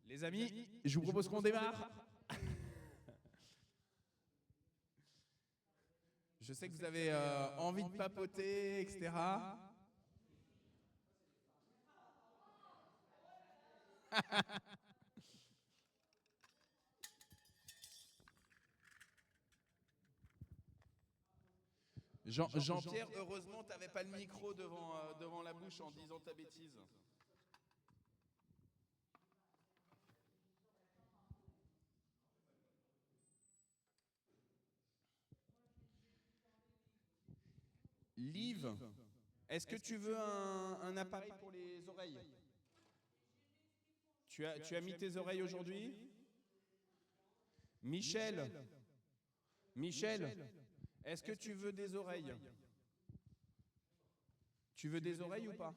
Les amis, je vous propose qu'on démarre. Je sais que vous avez envie de papoter, etc. Jean-Pierre, heureusement, tu n'avais pas le micro devant la bouche en disant ta bêtise. Liv, est-ce que tu veux un appareil pour les oreilles? Tu as mis tes oreilles aujourd'hui? Michel, est-ce que tu veux des oreilles? Tu veux des oreilles ou pas?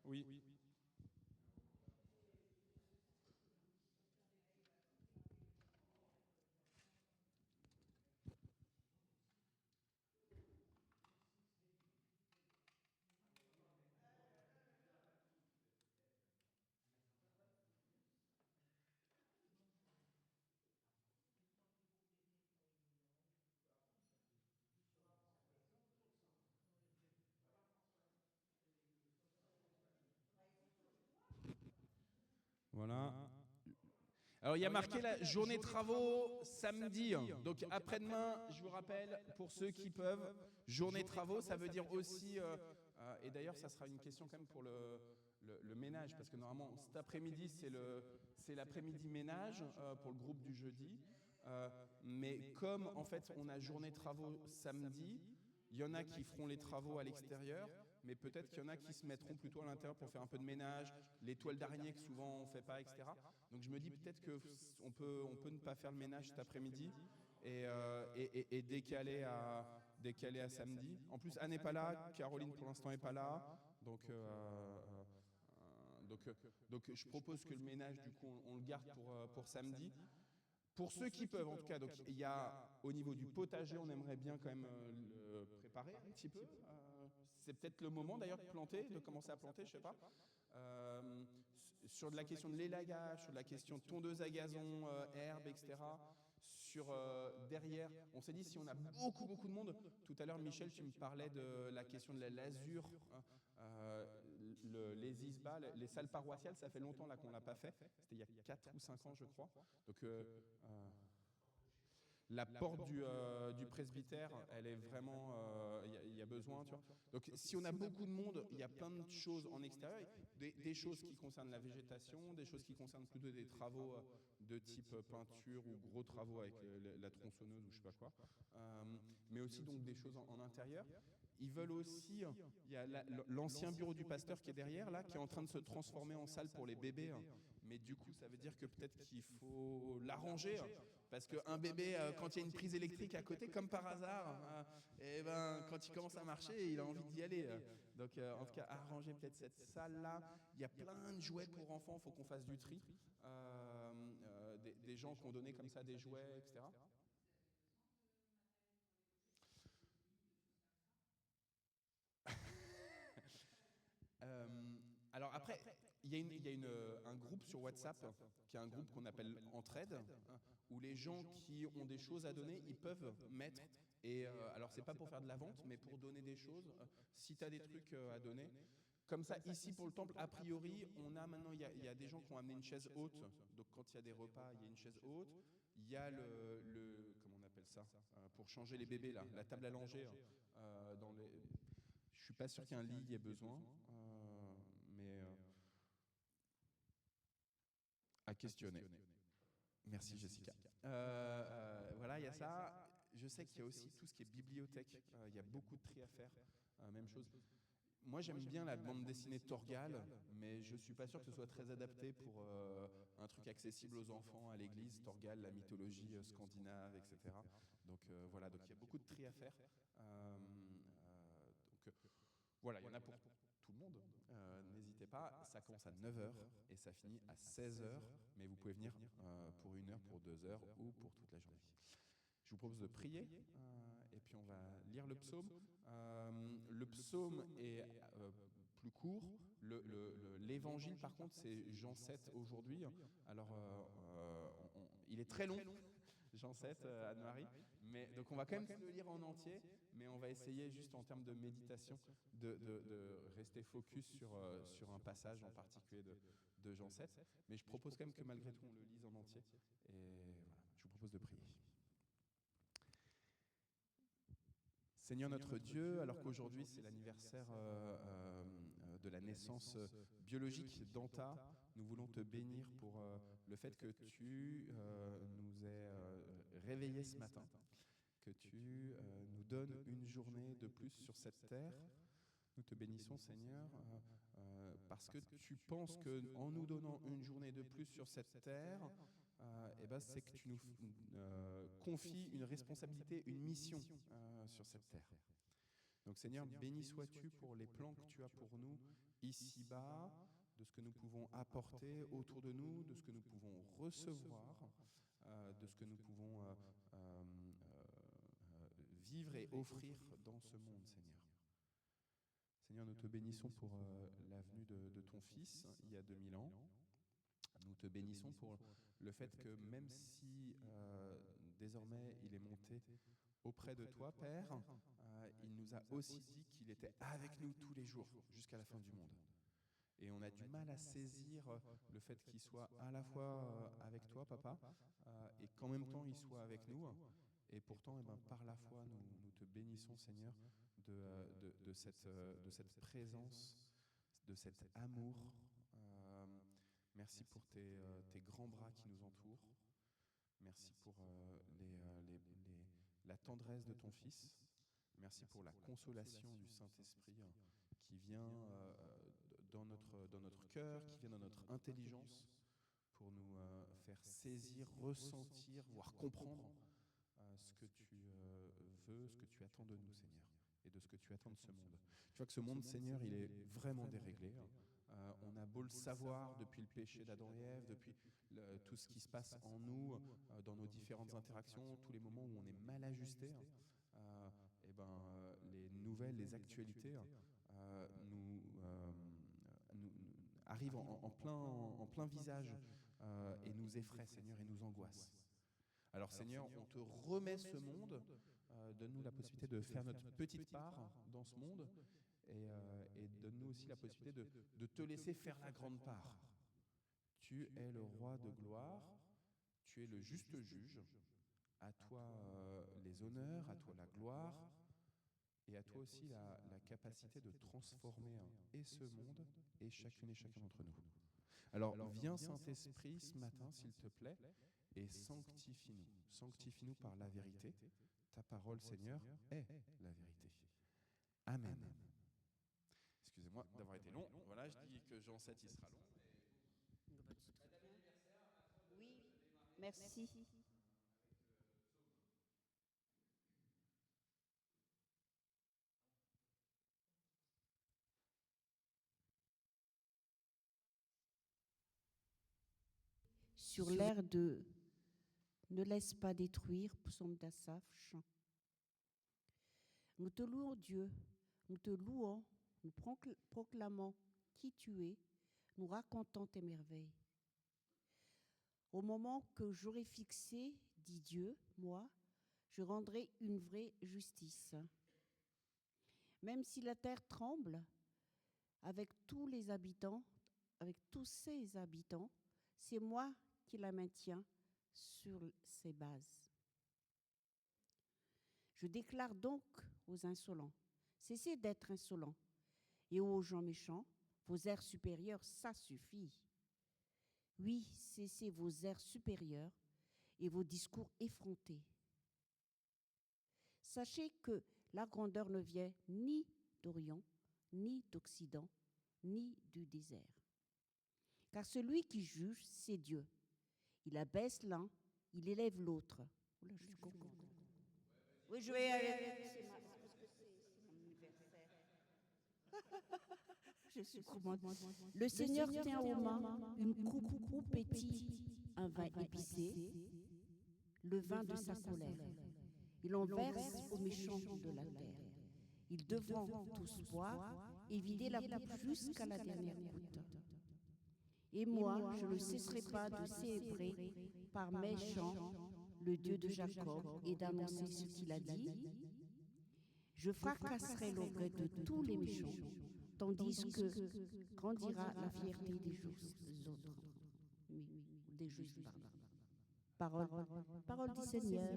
Oui. Voilà. Alors, il y a marqué la journée travaux samedi. Donc, après-demain, je vous rappelle, pour ceux qui peuvent, journée travaux, ça veut dire aussi... et d'ailleurs, ça sera une question quand même pour le ménage, parce que normalement, cet après-midi, c'est l'après-midi ménage pour le groupe du jeudi. Mais comme, en fait, on a journée travaux samedi, il y en a qui feront les travaux à l'extérieur, mais peut-être qu'il y en a qui se mettront plutôt à l'intérieur pour faire un peu de ménage, les toiles d'araignée que souvent on ne fait pas, etc. Donc je me dis peut-être qu'on peut ne pas faire le ménage cet après-midi et décaler à samedi. En plus, Anne n'est pas là, Caroline pour l'instant n'est pas là, donc je propose que le ménage, du coup, on le garde pour samedi. Pour ceux qui peuvent, en tout cas, donc il y a au niveau du potager, on aimerait bien quand même le préparer un petit peu. C'est peut-être le moment d'ailleurs de planter, de commencer à planter, je sais pas. Sur de la question de l'élagage, sur de la question de tondeuse à gazon, herbe, etc. Sur derrière, on s'est dit si on a beaucoup de monde. Tout à l'heure, Michel, tu me parlais de la question de la lasure, les ISBA, les salles paroissiales. Ça fait longtemps là qu'on l'a pas fait. C'était il y a 4 ou 5 ans, je crois. Donc la porte du presbytère, elle est vraiment, il y a besoin, tu vois. Donc, si on a beaucoup de monde, il y a plein de choses en extérieur, des choses qui concernent la végétation, des choses qui concernent plutôt des travaux de type peinture ou gros travaux avec la tronçonneuse ou je sais pas quoi, mais aussi donc des choses en intérieur. Ils veulent aussi, il y a l'ancien bureau du pasteur qui est derrière, là, qui est en train de se transformer en salle pour les bébés. Mais du coup, ça veut dire que peut-être qu'il faut l'arranger, parce qu'un bébé, quand il y a une prise électrique à côté, comme par hasard, et ben, quand il commence à marcher, il a envie d'y aller. Donc, en tout cas, arranger peut-être cette salle-là. Il y a plein de jouets pour enfants, il faut qu'on fasse du tri. Des gens qui ont donné comme ça des jouets, etc. Alors après, il y a un groupe sur WhatsApp, qui est un groupe qu'on appelle Entraide, où les gens qui ont des choses à donner, ils peuvent mettre. Et alors, c'est pas pour faire de la vente, mais pour donner des choses. Si tu as des trucs à donner. Comme ça, ici, pour le temple, a priori, on a maintenant, il y a des gens qui ont amené une chaise haute. Donc, quand il y a des repas, il y a une chaise haute. Il y a comment on appelle ça, pour changer les bébés, là, la table à langer. Dans les... Je suis pas sûr qu'un lit y ait besoin, mais à questionner. Merci Jessica. Voilà, il y a ça. Je sais qu'il y a aussi tout ce qui est bibliothèque. Il y a beaucoup de tri à faire. Même chose. Moi, j'aime bien la bande dessinée Torgal, mais je suis pas sûr que ce soit très adapté pour un truc accessible aux enfants à l'église. Torgal, la mythologie scandinave, etc. Donc voilà, donc il y a beaucoup de tri à faire. Voilà, il y en a pour tout le monde. N'hésitez pas, ça commence à 9 h et ça finit à 16 h, mais vous pouvez venir pour 1 heure, pour 2 heures ou pour toute la journée. Je vous propose de prier et puis on va lire le psaume. Le psaume est plus court. L'évangile, par contre, c'est Jean 7 aujourd'hui. Alors, il est très long, Jean 7, Anne-Marie. Mais, donc, on va quand même le lire en entier, mais on va essayer, juste en termes de méditation, de rester focus sur un passage en particulier de Jean 7. Mais je propose quand même que malgré tout, on le lise en entier. Et voilà, je vous propose de prier. Seigneur notre Dieu, alors qu'aujourd'hui c'est l'anniversaire de la naissance biologique d'Anta, nous voulons te bénir pour le fait que tu nous aies réveillés ce matin, que tu nous donnes une journée de plus sur cette terre. Nous te bénissons, Seigneur, parce que tu penses qu'en nous donnant une journée de plus sur cette terre, c'est que tu nous confies une responsabilité, une mission sur cette terre. Donc Seigneur, béni sois-tu pour les plans que tu as pour nous ici-bas, de ce que nous pouvons apporter autour de nous, de ce que nous pouvons recevoir, de ce que nous pouvons vivre et offrir dans ce monde, Seigneur. Seigneur, nous te bénissons pour la venue de ton Fils il y a 2000 ans. Nous te bénissons pour le fait que même si désormais il est monté auprès de toi, Père, il nous a aussi dit qu'il était avec nous tous les jours jusqu'à la fin du monde. Et on a du mal à saisir le fait qu'il soit à la fois avec toi, Papa, et qu'en même temps il soit avec nous. Et pourtant, par la foi, nous te bénissons, Seigneur, de cette présence, de cet amour. Merci pour tes grands bras qui nous entourent. Merci pour la tendresse de ton Fils. Merci pour la consolation du Saint-Esprit qui vient dans notre cœur, qui vient dans notre intelligence pour nous faire saisir, ressentir, voire comprendre ce que tu veux, ce que tu attends de nous, Seigneur, et de ce que tu attends de ce monde. Tu vois que ce monde, Seigneur, il est vraiment déréglé. On a beau le savoir depuis le péché d'Adam et Ève, depuis tout ce qui se passe en nous, dans nos différentes interactions, tous les moments où on est mal ajusté, les nouvelles, les actualités nous arrivent en plein visage et nous effraient, Seigneur, et nous angoissent. Alors Seigneur, on te remet ce monde, donne-nous la possibilité de faire notre petite part dans ce monde, et donne-nous aussi la possibilité de te laisser faire la grande part. Tu es le roi de gloire, tu es le juste juge, à toi les honneurs, à toi la gloire, et à toi aussi la capacité de transformer et ce monde et chacune et chacun d'entre nous. Alors viens Saint-Esprit ce matin, s'il te plaît, et sanctifie-nous. Sanctifie-nous par la vérité. Ta parole, Seigneur, est la vérité. Amen. Excusez-moi d'avoir été long. Voilà, je dis que Jean 7, il sera long. Oui, merci. Sur l'air de Ne laisse pas détruire, psaume d'Asaph, chant. Nous te louons, Dieu, nous te louons, nous proclamons qui tu es, nous racontons tes merveilles. Au moment que j'aurai fixé, dit Dieu, moi, je rendrai une vraie justice. Même si la terre tremble, avec tous ses habitants, c'est moi qui la maintiens sur ses bases. Je déclare donc aux insolents, cessez d'être insolents, et aux gens méchants, vos airs supérieurs, ça suffit. Oui, cessez vos airs supérieurs et vos discours effrontés. Sachez que la grandeur ne vient ni d'Orient, ni d'Occident, ni du désert. Car celui qui juge, c'est Dieu. Il abaisse l'un, il élève l'autre. Oui, je vais aller. Je suis commande. Le Seigneur tient aux mains une coupe où pétille un vin épicé, le vin de sa colère. Il en verse aux méchants de la terre. Ils devront tous boire et vider la coupe jusqu'à la dernière goutte. Et moi, je ne cesserai pas de célébrer par mes chants le Dieu de Jacob et d'annoncer ce qu'il a dit. Je fracasserai l'orgueil de tous les méchants, tandis que grandira la fierté des autres. Des justes, pardon. Parole du Seigneur.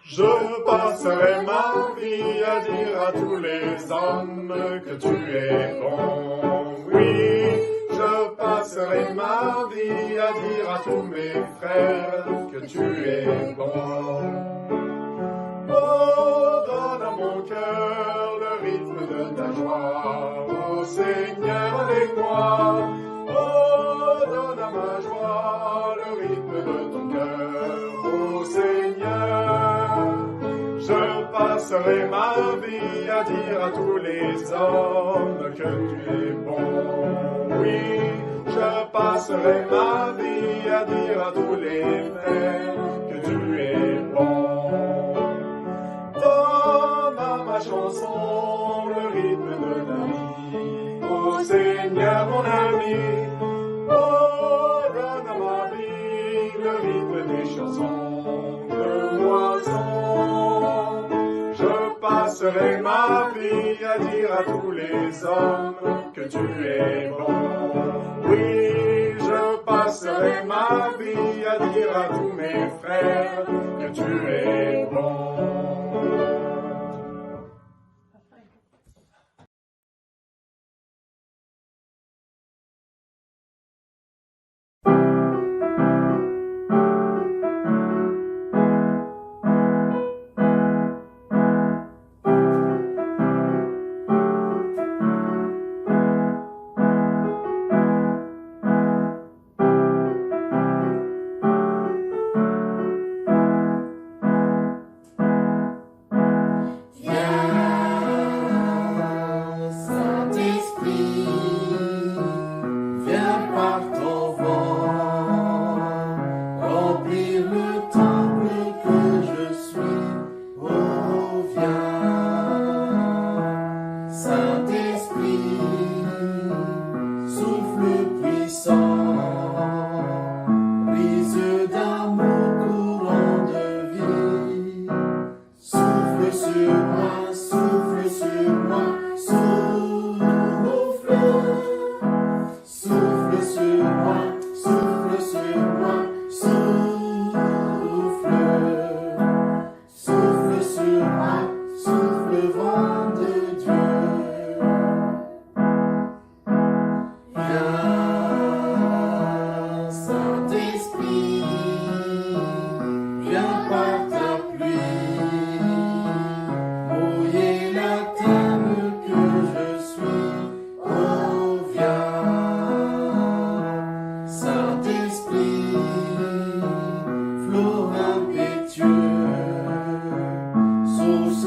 Je passerai ma vie à dire à tous les hommes que tu es bon. Oui, je passerai ma vie à dire à tous mes frères que tu es bon. Oh, donne à mon cœur le rythme de ta joie, ô Seigneur avec moi. Oh, donne à ma joie le rythme de ton cœur, ô Seigneur. Je passerai ma vie à dire à tous les hommes que tu es bon. Oui, je passerai ma vie à dire à tous les frères que tu es bon. Donne à ma chanson le rythme de la vie, ô Seigneur mon ami. Oh, donne à ma vie le rythme des chansons de moisson. Je passerai ma vie à dire à tous les hommes que tu es bon. Oui, je passerai ma vie à dire à tous mes frères que tu es bon.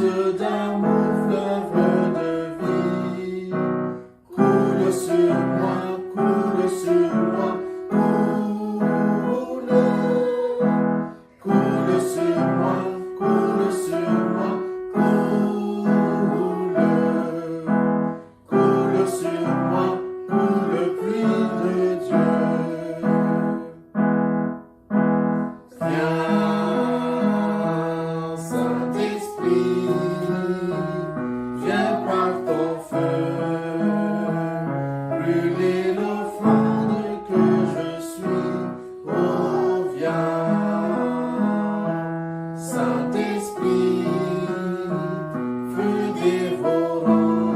source d'amour, fleuve de vie, coule sur moi, coule sur moi, coule sur moi, coule sur moi, coule sur moi, coule pluie de Dieu. Viens, Saint-Esprit, viens par ton feu, brûler l'offrande que je suis. Oh, viens, Saint-Esprit, feu dévorant,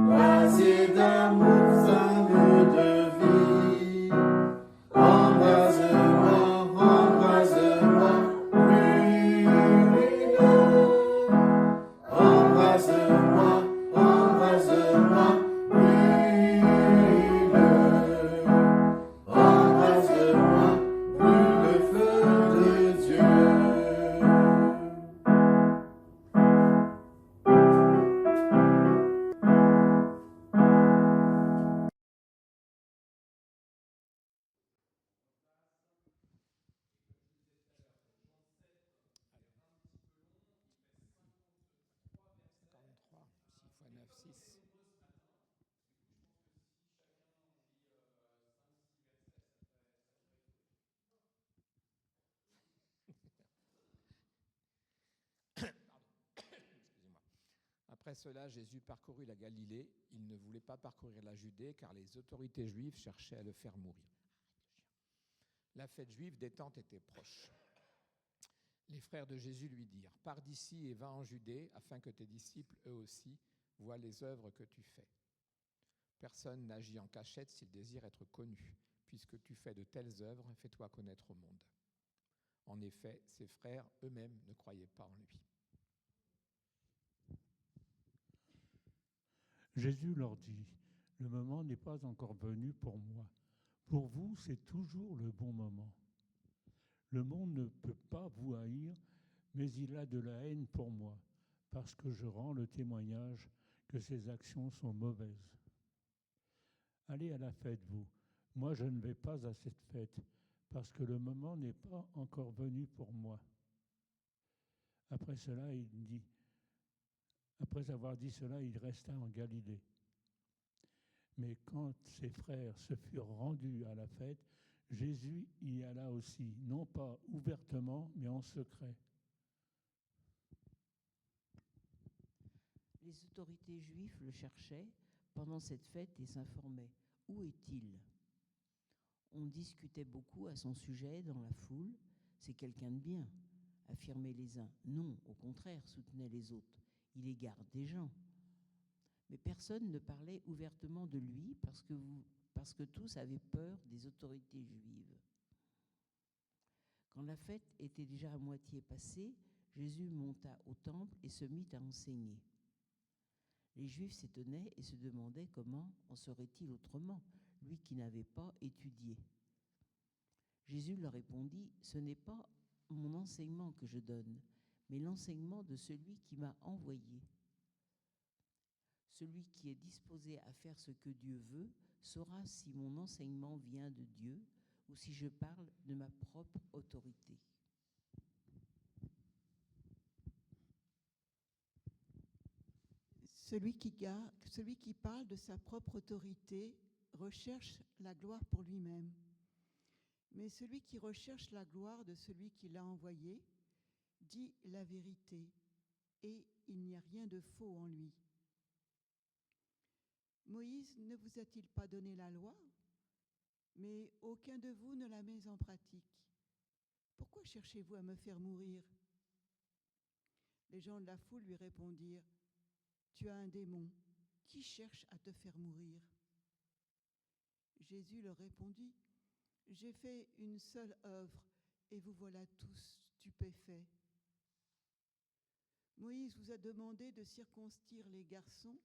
brasier d'amour, flamme de vie. Embrase-moi, embrase-moi, brûle. Embrase-moi, embrase-moi, brûle. Embrase-moi, brûle le feu de Dieu. Après cela, Jésus parcourut la Galilée. Il ne voulait pas parcourir la Judée, car les autorités juives cherchaient à le faire mourir. La fête juive des tentes était proche. Les frères de Jésus lui dirent : « Pars d'ici et va en Judée, afin que tes disciples, eux aussi, voient les œuvres que tu fais. Personne n'agit en cachette s'il désire être connu. Puisque tu fais de telles œuvres, fais-toi connaître au monde. » En effet, ses frères eux-mêmes ne croyaient pas en lui. Jésus leur dit : « Le moment n'est pas encore venu pour moi. Pour vous, c'est toujours le bon moment. Le monde ne peut pas vous haïr, mais il a de la haine pour moi, parce que je rends le témoignage que ses actions sont mauvaises. Allez à la fête, vous. Moi, je ne vais pas à cette fête, parce que le moment n'est pas encore venu pour moi. » Après avoir dit cela, il resta en Galilée. Mais quand ses frères se furent rendus à la fête, Jésus y alla aussi, non pas ouvertement, mais en secret. Les autorités juives le cherchaient pendant cette fête et s'informaient. Où est-il ? On discutait beaucoup à son sujet dans la foule. C'est quelqu'un de bien, affirmaient les uns. Non, au contraire, soutenaient les autres. Il égare des gens. Mais personne ne parlait ouvertement de lui parce que tous avaient peur des autorités juives. Quand la fête était déjà à moitié passée, Jésus monta au temple et se mit à enseigner. Les Juifs s'étonnaient et se demandaient comment en serait-il autrement, lui qui n'avait pas étudié. Jésus leur répondit : « Ce n'est pas mon enseignement que je donne, mais l'enseignement de celui qui m'a envoyé. Celui qui est disposé à faire ce que Dieu veut saura si mon enseignement vient de Dieu ou si je parle de ma propre autorité. » Celui qui parle de sa propre autorité recherche la gloire pour lui-même. Mais celui qui recherche la gloire de celui qui l'a envoyé dit la vérité, et il n'y a rien de faux en lui. Moïse ne vous a-t-il pas donné la loi ? Mais aucun de vous ne la met en pratique. Pourquoi cherchez-vous à me faire mourir ? Les gens de la foule lui répondirent : « Tu as un démon. Qui cherche à te faire mourir ? » Jésus leur répondit : « J'ai fait une seule œuvre, et vous voilà tous stupéfaits. Moïse vous a demandé de circoncire les garçons.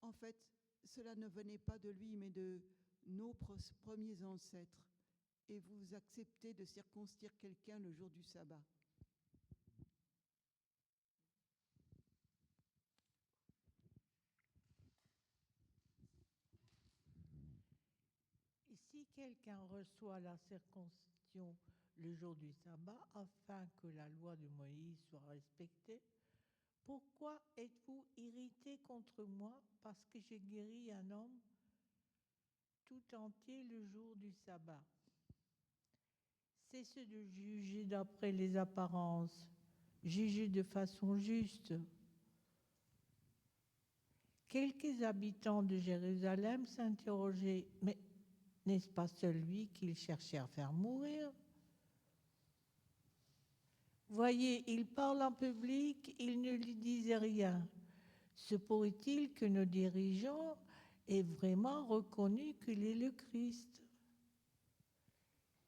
En fait, cela ne venait pas de lui, mais de nos premiers ancêtres. Et vous acceptez de circoncire quelqu'un le jour du sabbat. quelqu'un reçoit la circoncision le jour du sabbat afin que la loi de Moïse soit respectée, pourquoi êtes-vous irrité contre moi parce que j'ai guéri un homme tout entier le jour du sabbat? Cessez de juger d'après les apparences, jugez de façon juste. Quelques habitants de Jérusalem s'interrogeaient, mais n'est-ce pas celui qu'ils cherchaient à faire mourir? Voyez, il parle en public, il ne lui disait rien. Se pourrait-il que nos dirigeants aient vraiment reconnu qu'il est le Christ?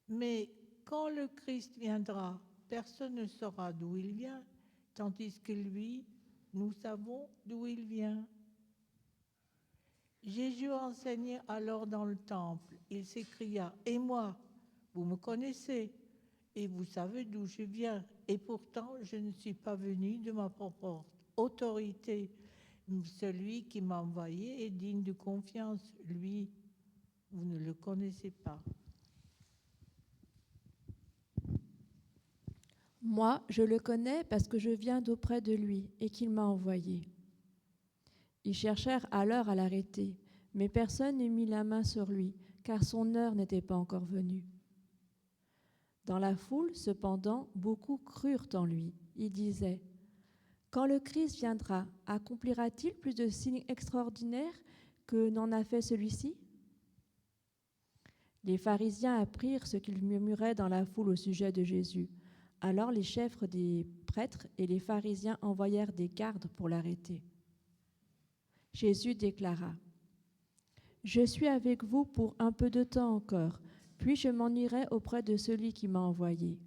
Mais quand le Christ viendra, personne ne saura d'où il vient, tandis que lui, nous savons d'où il vient. Jésus enseignait alors dans le temple. Il s'écria, « Et moi, vous me connaissez, et vous savez d'où je viens, et pourtant je ne suis pas venu de ma propre autorité. Celui qui m'a envoyé est digne de confiance. Lui, vous ne le connaissez pas. » Moi, je le connais parce que je viens d'auprès de lui et qu'il m'a envoyé. Ils cherchèrent alors à l'arrêter, mais personne ne mit la main sur lui, car son heure n'était pas encore venue. Dans la foule, cependant, beaucoup crurent en lui. Ils disaient, « Quand le Christ viendra, accomplira-t-il plus de signes extraordinaires que n'en a fait celui-ci » Les pharisiens apprirent ce qu'ils murmuraient dans la foule au sujet de Jésus. Alors les chefs des prêtres et les pharisiens envoyèrent des gardes pour l'arrêter. Jésus déclara, « Je suis avec vous pour un peu de temps encore, puis je m'en irai auprès de celui qui m'a envoyé.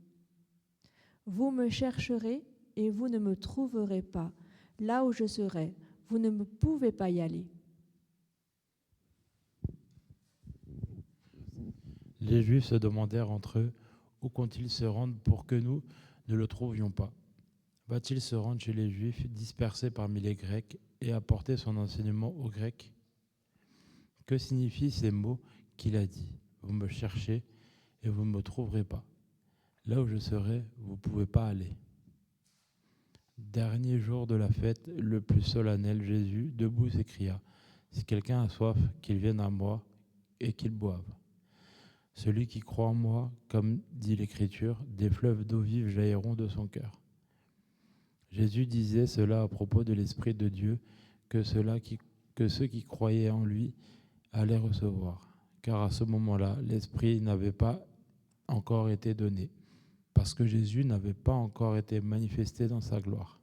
Vous me chercherez et vous ne me trouverez pas. Là où je serai, vous ne pouvez pas y aller. » Les Juifs se demandèrent entre eux, où compte-t-il se rendre pour que nous ne le trouvions pas? Va-t-il se rendre chez les Juifs dispersés parmi les Grecs et apporter son enseignement aux Grecs? Que signifient ces mots qu'il a dit? Vous me cherchez et vous ne me trouverez pas. Là où je serai, vous ne pouvez pas aller. Dernier jour de la fête, le plus solennel, Jésus, debout, s'écria, « Si quelqu'un a soif, qu'il vienne à moi et qu'il boive. Celui qui croit en moi, comme dit l'Écriture, des fleuves d'eau vive jailliront de son cœur. » Jésus disait cela à propos de l'Esprit de Dieu que ceux qui croyaient en lui allaient recevoir, car à ce moment-là, l'Esprit n'avait pas encore été donné, parce que Jésus n'avait pas encore été manifesté dans sa gloire.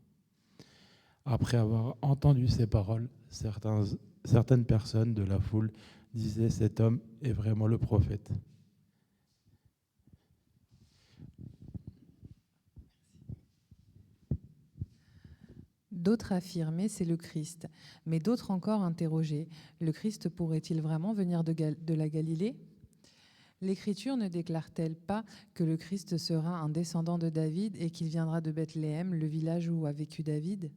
Après avoir entendu ces paroles, certaines personnes de la foule disaient « Cet homme est vraiment le prophète. » D'autres affirmaient, c'est le Christ. Mais d'autres encore interrogeaient, le Christ pourrait-il vraiment venir de la Galilée? L'Écriture ne déclare-t-elle pas que le Christ sera un descendant de David et qu'il viendra de Bethléem, le village où a vécu David?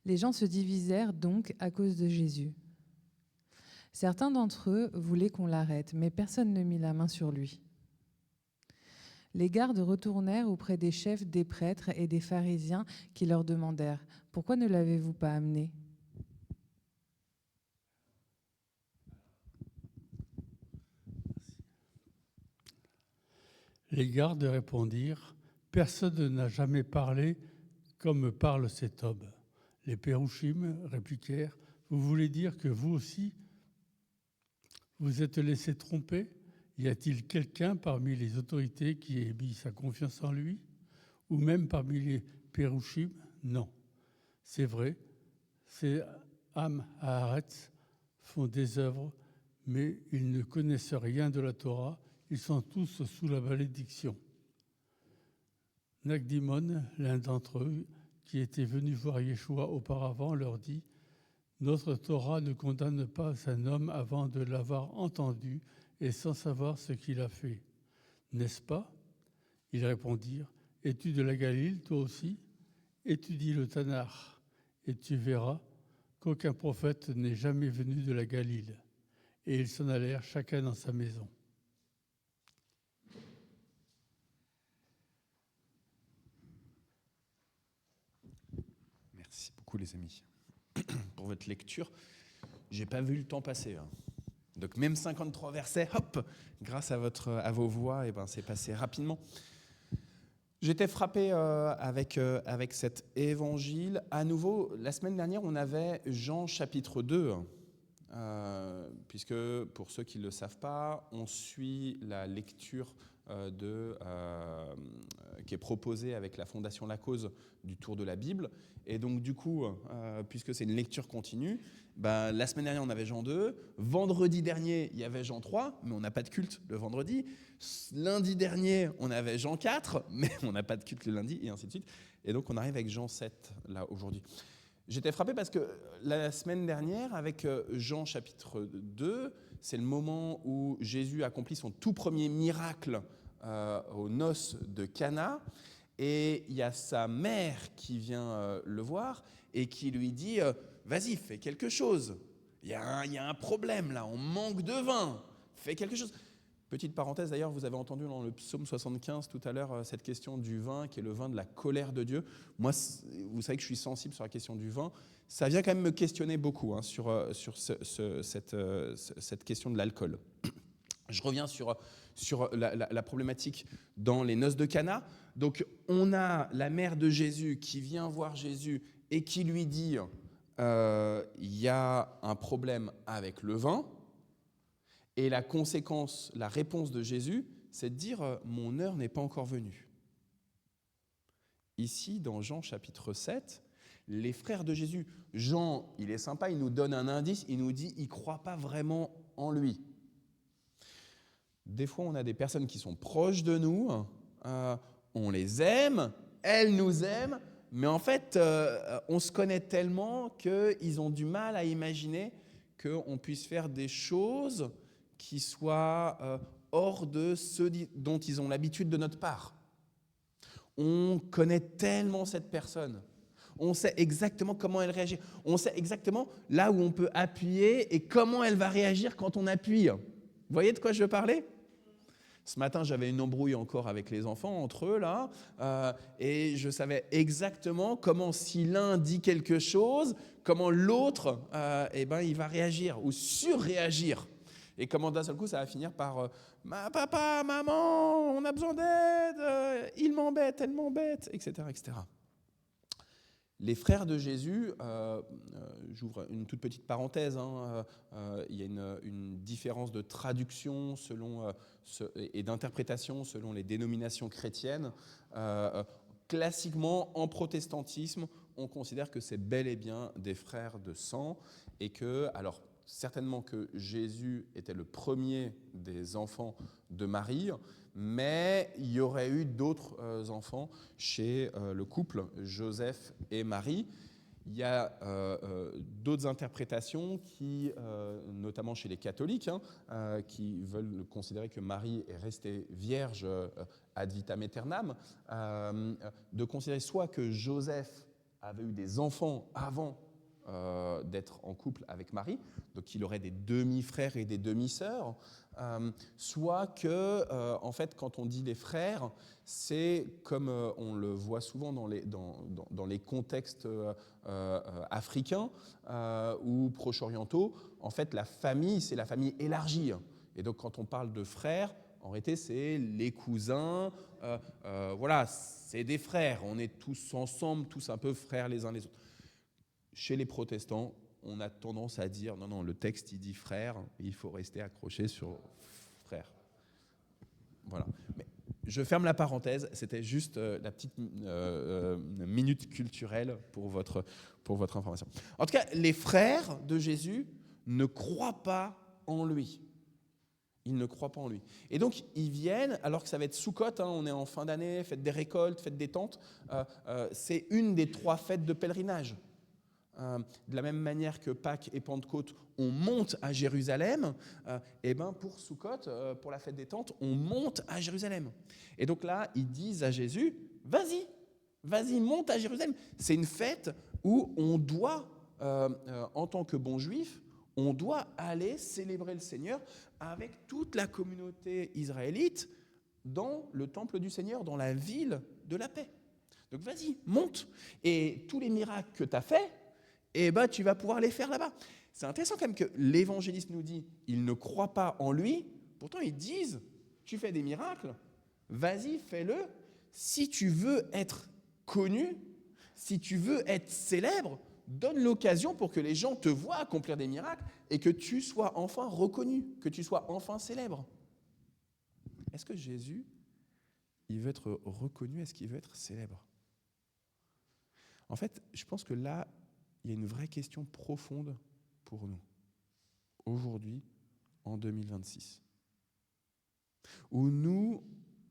Les gens se divisèrent donc à cause de Jésus. Certains d'entre eux voulaient qu'on l'arrête, mais personne ne mit la main sur lui. Les gardes retournèrent auprès des chefs des prêtres et des pharisiens qui leur demandèrent « Pourquoi ne l'avez-vous pas amené ?» Les gardes répondirent « Personne n'a jamais parlé comme parle cet homme. » Les Pérouchim répliquèrent « Vous voulez dire que vous aussi, vous êtes laissé tromper? Y a-t-il quelqu'un parmi les autorités qui ait mis sa confiance en lui? Ou même parmi les Pérouchim? Non. C'est vrai, ces Am Haaretz font des œuvres, mais ils ne connaissent rien de la Torah. Ils sont tous sous la malédiction. » Nagdimon, l'un d'entre eux, qui était venu voir Yeshua auparavant, leur dit « Notre Torah ne condamne pas un homme avant de l'avoir entendu et sans savoir ce qu'il a fait. N'est-ce pas ?» Ils répondirent « Es-tu de la Galile, toi aussi? Étudie le Tanakh, et tu verras qu'aucun prophète n'est jamais venu de la Galile. Et ils s'en allèrent chacun dans sa maison. Merci beaucoup les amis pour votre lecture. J'ai pas vu le temps passer. Donc même 53 versets, hop, grâce à vos voix, c'est passé rapidement. J'étais frappé avec cet évangile. À nouveau, la semaine dernière, on avait Jean chapitre 2, puisque pour ceux qui ne le savent pas, on suit la lecture qui est proposée avec la Fondation La Cause du Tour de la Bible. Et donc du coup, puisque c'est une lecture continue, la semaine dernière on avait Jean 2, vendredi dernier il y avait Jean 3, mais on n'a pas de culte le vendredi, lundi dernier on avait Jean 4, mais on n'a pas de culte le lundi, et ainsi de suite. Et donc on arrive avec Jean 7 là aujourd'hui. J'étais frappé parce que la semaine dernière, avec Jean chapitre 2, c'est le moment où Jésus accomplit son tout premier miracle aux noces de Cana. Et il y a sa mère qui vient le voir et qui lui dit vas-y, fais quelque chose. Il y a un problème là, on manque de vin. Fais quelque chose. Petite parenthèse d'ailleurs, vous avez entendu dans le psaume 75 tout à l'heure cette question du vin qui est le vin de la colère de Dieu. Moi, vous savez que je suis sensible sur la question du vin. Ça vient quand même me questionner beaucoup sur cette question de l'alcool. Je reviens sur la problématique dans les noces de Cana. Donc, on a la mère de Jésus qui vient voir Jésus et qui lui dit il y a un problème avec le vin. Et la conséquence, la réponse de Jésus, c'est de dire mon heure n'est pas encore venue. Ici, dans Jean chapitre 7, les frères de Jésus, Jean, il est sympa, il nous donne un indice, il nous dit il ne croit pas vraiment en lui. Des fois, on a des personnes qui sont proches de nous, on les aime, elles nous aiment, mais en fait, on se connaît tellement qu'ils ont du mal à imaginer qu'on puisse faire des choses qui soient hors de ceux dont ils ont l'habitude de notre part. On connaît tellement cette personne. On sait exactement comment elle réagit. On sait exactement là où on peut appuyer et comment elle va réagir quand on appuie. Vous voyez de quoi je veux parler ? Ce matin, j'avais une embrouille encore avec les enfants, entre eux, là, et je savais exactement comment, si l'un dit quelque chose, comment l'autre, il va réagir ou surréagir. Et comment d'un seul coup, ça va finir par papa, maman, on a besoin d'aide, il m'embête, elle m'embête, etc., etc. Les frères de Jésus, j'ouvre une toute petite parenthèse, il y a une différence de traduction et d'interprétation selon les dénominations chrétiennes. Classiquement, en protestantisme, on considère que c'est bel et bien des frères de sang et que, alors, certainement que Jésus était le premier des enfants de Marie, mais il y aurait eu d'autres enfants chez le couple Joseph et Marie. Il y a d'autres interprétations qui, notamment chez les catholiques, qui veulent considérer que Marie est restée vierge ad vitam aeternam, de considérer soit que Joseph avait eu des enfants avant d'être en couple avec Marie, donc il aurait des demi-frères et des demi-sœurs, soit que, en fait, quand on dit les frères, c'est comme on le voit souvent dans les contextes africains ou proche-orientaux, en fait, la famille, c'est la famille élargie. Et donc, quand on parle de frères, en réalité, c'est les cousins, voilà, c'est des frères, on est tous ensemble, tous un peu frères les uns les autres. Chez les protestants, on a tendance à dire non, le texte il dit frère, il faut rester accroché sur frère. Voilà. Mais je ferme la parenthèse, c'était juste la petite minute culturelle pour votre information. En tout cas, les frères de Jésus ne croient pas en lui. Ils ne croient pas en lui. Et donc, ils viennent, alors que ça va être Soukhot, on est en fin d'année, fête des récoltes, fête des tentes, c'est une des 3 fêtes de pèlerinage. De la même manière que Pâques et Pentecôte, on monte à Jérusalem, et pour Soukhot, pour la fête des tentes, on monte à Jérusalem. Et donc là, ils disent à Jésus, vas-y, monte à Jérusalem. C'est une fête où on doit, en tant que bon juif, On doit aller célébrer le Seigneur avec toute la communauté israélite dans le temple du Seigneur, dans la ville de la paix. Donc vas-y, monte. Et tous les miracles que tu as faits, tu vas pouvoir les faire là-bas. C'est intéressant quand même que l'évangéliste nous dit, ils ne croient pas en lui, pourtant ils disent, tu fais des miracles, vas-y, fais-le. Si tu veux être connu, si tu veux être célèbre, donne l'occasion pour que les gens te voient accomplir des miracles et que tu sois enfin reconnu, que tu sois enfin célèbre. Est-ce que Jésus, il veut être reconnu? Est-ce qu'il veut être célèbre? En fait, je pense que là, il y a une vraie question profonde pour nous, aujourd'hui, en 2026, où nous,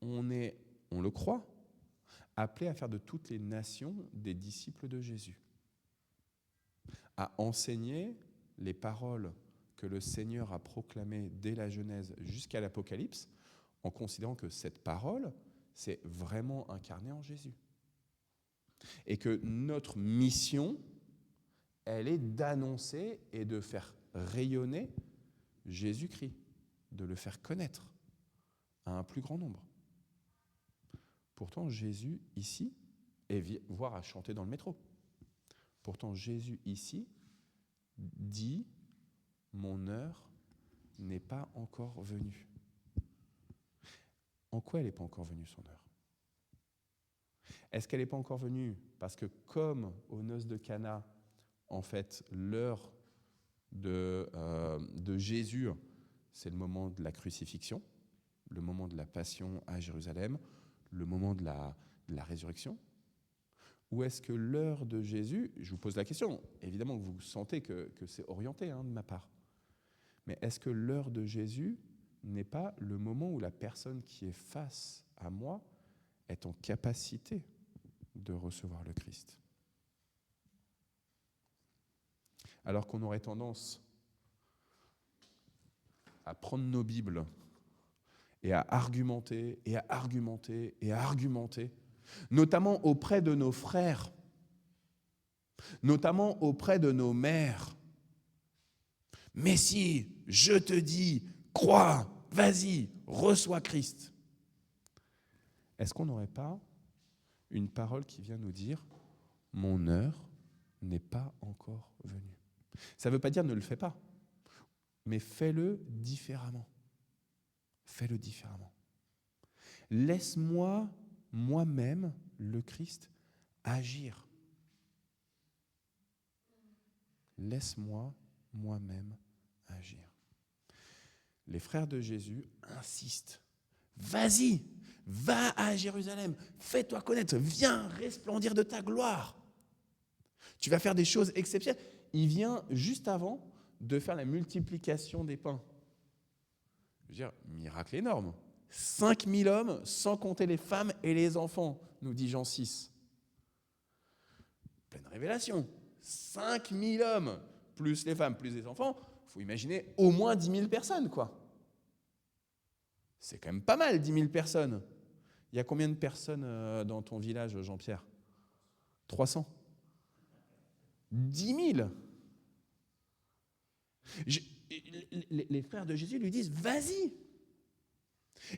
on le croit, appelés à faire de toutes les nations des disciples de Jésus, à enseigner les paroles que le Seigneur a proclamées dès la Genèse jusqu'à l'Apocalypse, en considérant que cette parole, c'est vraiment incarné en Jésus. Et que notre mission, elle est d'annoncer et de faire rayonner Jésus-Christ, de le faire connaître à un plus grand nombre. Pourtant, Jésus, ici, voire à chanter dans le métro. Pourtant, Jésus, ici, dit « Mon heure n'est pas encore venue ». En quoi elle n'est pas encore venue, son heure? Est-ce qu'elle n'est pas encore venue parce que, comme aux noces de Cana, en fait, l'heure de Jésus, c'est le moment de la crucifixion, le moment de la passion à Jérusalem, le moment de la résurrection? Ou est-ce que l'heure de Jésus, je vous pose la question, évidemment que vous sentez que c'est orienté de ma part, mais est-ce que l'heure de Jésus n'est pas le moment où la personne qui est face à moi est en capacité de recevoir le Christ? Alors qu'on aurait tendance à prendre nos Bibles et à argumenter, et à argumenter, et à argumenter, notamment auprès de nos frères, notamment auprès de nos mères. Mais si, je te dis, crois, vas-y, reçois Christ. Est-ce qu'on n'aurait pas une parole qui vient nous dire « Mon heure n'est pas encore venue ». Ça ne veut pas dire ne le fais pas, mais fais-le différemment. Fais-le différemment. Laisse-moi, moi-même, le Christ, agir. Laisse-moi, moi-même, agir. Les frères de Jésus insistent. Vas-y, va à Jérusalem, fais-toi connaître, viens resplendir de ta gloire. Tu vas faire des choses exceptionnelles. Il vient juste avant de faire la multiplication des pains. Je veux dire, miracle énorme. 5000 hommes, sans compter les femmes et les enfants, nous dit Jean 6. Pleine révélation. 5000 hommes, plus les femmes, plus les enfants, il faut imaginer au moins 10 000 personnes, quoi. C'est quand même pas mal, 10 000 personnes. Il y a combien de personnes dans ton village, Jean-Pierre? 300? 10 000. Les frères de Jésus lui disent, vas-y.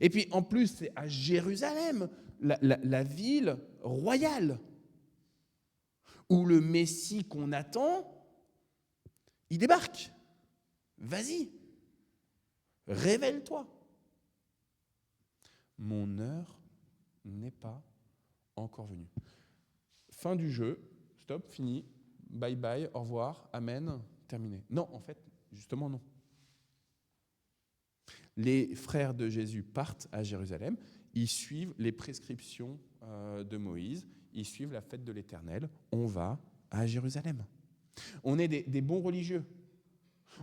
Et puis, en plus, c'est à Jérusalem, la ville royale, où le Messie qu'on attend, il débarque. Vas-y, révèle-toi. Mon heure n'est pas encore venue. Fin du jeu, stop, fini, bye bye, au revoir, amen, terminé. Non, en fait, justement non. Les frères de Jésus partent à Jérusalem, ils suivent les prescriptions de Moïse, ils suivent la fête de l'Éternel, on va à Jérusalem. On est des bons religieux.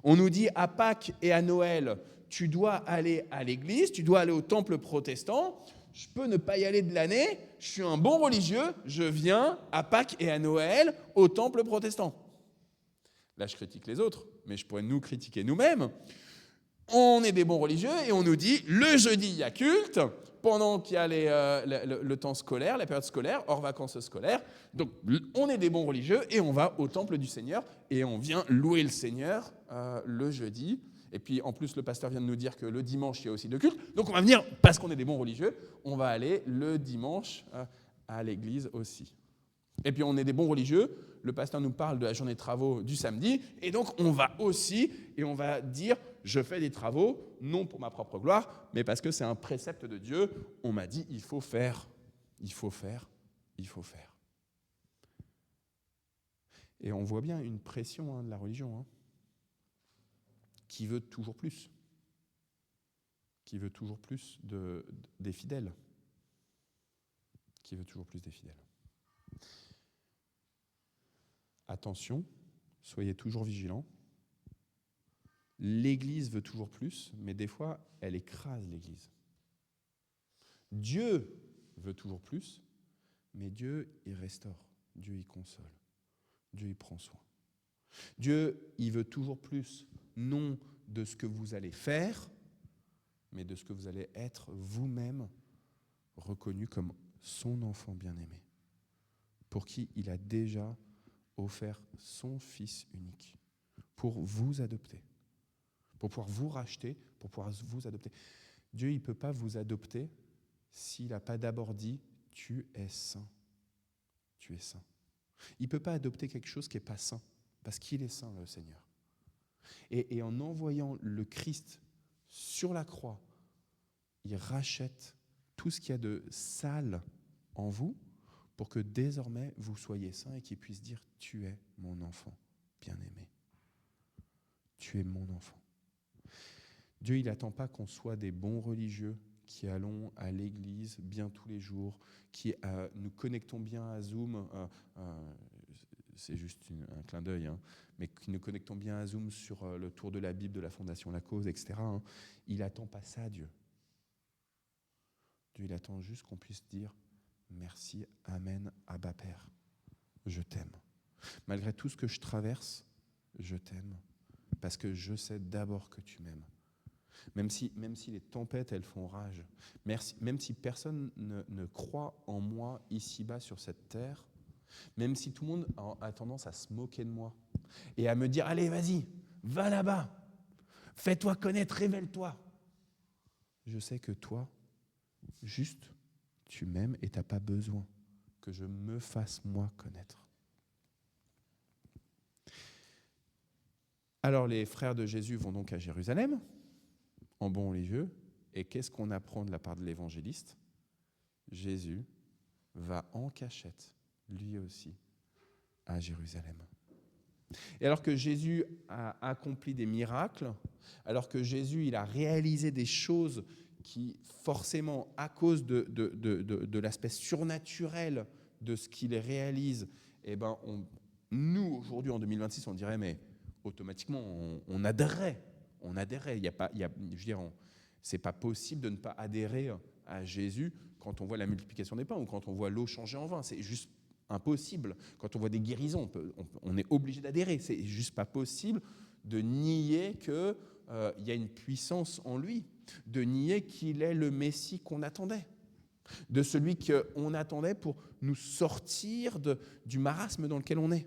On nous dit à Pâques et à Noël, tu dois aller à l'église, tu dois aller au temple protestant, je peux ne pas y aller de l'année, je suis un bon religieux, je viens à Pâques et à Noël au temple protestant. Là, je critique les autres, mais je pourrais nous critiquer nous-mêmes. On est des bons religieux et on nous dit, le jeudi, il y a culte, pendant qu'il y a le temps scolaire, la période scolaire, hors vacances scolaires. Donc, on est des bons religieux et on va au temple du Seigneur et on vient louer le Seigneur le jeudi. Et puis, en plus, le pasteur vient de nous dire que le dimanche, il y a aussi de culte. Donc, on va venir, parce qu'on est des bons religieux, on va aller le dimanche à l'église aussi. Et puis, on est des bons religieux. Le pasteur nous parle de la journée de travaux du samedi. Et donc, on va aussi, et on va dire, je fais des travaux, non pour ma propre gloire, mais parce que c'est un précepte de Dieu. On m'a dit, il faut faire, il faut faire, il faut faire. Et on voit bien une pression de la religion, qui veut toujours plus. Qui veut toujours plus des fidèles. Qui veut toujours plus des fidèles. Attention, soyez toujours vigilants. L'Église veut toujours plus, mais des fois, elle écrase l'Église. Dieu veut toujours plus, mais Dieu, il restaure. Dieu, il console. Dieu, il prend soin. Dieu, il veut toujours plus, non de ce que vous allez faire, mais de ce que vous allez être vous-même reconnu comme son enfant bien-aimé, pour qui il a déjà offert son Fils unique, pour vous adopter, pour pouvoir vous racheter, pour pouvoir vous adopter. Dieu, il ne peut pas vous adopter s'il n'a pas d'abord dit « tu es saint ». Tu es saint. Il ne peut pas adopter quelque chose qui n'est pas saint, parce qu'il est saint, le Seigneur. Et en envoyant le Christ sur la croix, il rachète tout ce qu'il y a de sale en vous pour que désormais vous soyez saints et qu'il puisse dire « tu es mon enfant bien-aimé. Tu es mon enfant ». Dieu, il n'attend pas qu'on soit des bons religieux qui allons à l'église bien tous les jours, qui nous connectons bien à Zoom, c'est juste un clin d'œil, mais qui nous connectons bien à Zoom sur le tour de la Bible de la Fondation La Cause, etc. Il n'attend pas ça, Dieu. Dieu, il attend juste qu'on puisse dire « Merci, Amen, Abba Père, je t'aime. Malgré tout ce que je traverse, je t'aime, parce que je sais d'abord que tu m'aimes. Même si les tempêtes, elles font rage, même si personne ne croit en moi ici-bas sur cette terre, même si tout le monde a tendance à se moquer de moi et à me dire « Allez, vas-y, va là-bas, fais-toi connaître, révèle-toi ». Je sais que toi, juste, tu m'aimes et tu n'as pas besoin que je me fasse moi connaître. Alors les frères de Jésus vont donc à Jérusalem, en bon religieux, et qu'est-ce qu'on apprend de la part de l'évangéliste ? Jésus va en cachette, lui aussi, à Jérusalem. Et alors que Jésus a accompli des miracles, alors que Jésus il a réalisé des choses qui, forcément, à cause de l'aspect surnaturel de ce qu'il réalise, nous, aujourd'hui, en 2026, on dirait, mais automatiquement, on adhérait. C'est pas possible de ne pas adhérer à Jésus quand on voit la multiplication des pains ou quand on voit l'eau changer en vin. C'est juste impossible. Quand on voit des guérisons, on est obligé d'adhérer. C'est juste pas possible de nier qu'il y a une puissance en lui, de nier qu'il est le Messie qu'on attendait, de celui qu'on attendait pour nous sortir du marasme dans lequel on est.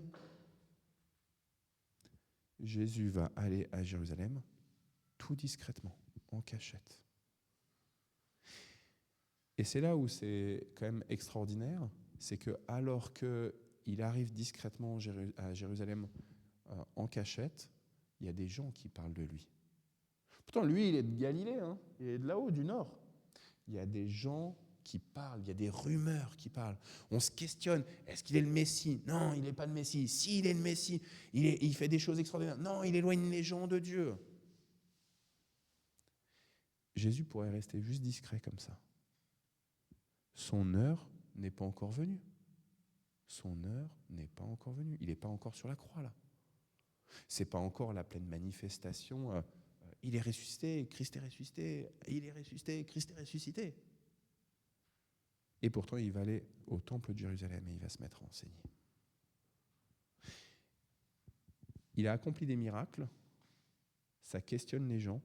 Jésus va aller à Jérusalem tout discrètement, en cachette. Et c'est là où c'est quand même extraordinaire, c'est que alors qu'il arrive discrètement à Jérusalem en cachette, il y a des gens qui parlent de lui. Pourtant, lui, il est de Galilée, il est de là-haut, du nord. Il y a des gens qui parlent, il y a des rumeurs qui parlent. On se questionne, est-ce qu'il est le Messie ? Non, il n'est pas le Messie. Si, il est le Messie, il fait des choses extraordinaires. Non, il éloigne les gens de Dieu. Jésus pourrait rester juste discret comme ça. Son heure n'est pas encore venue. Son heure n'est pas encore venue. Il n'est pas encore sur la croix, là. Ce n'est pas encore la pleine manifestation. Il est ressuscité, Christ est ressuscité. Il est ressuscité, Christ est ressuscité. Et pourtant, il va aller au temple de Jérusalem et il va se mettre à enseigner. Il a accompli des miracles. Ça questionne les gens.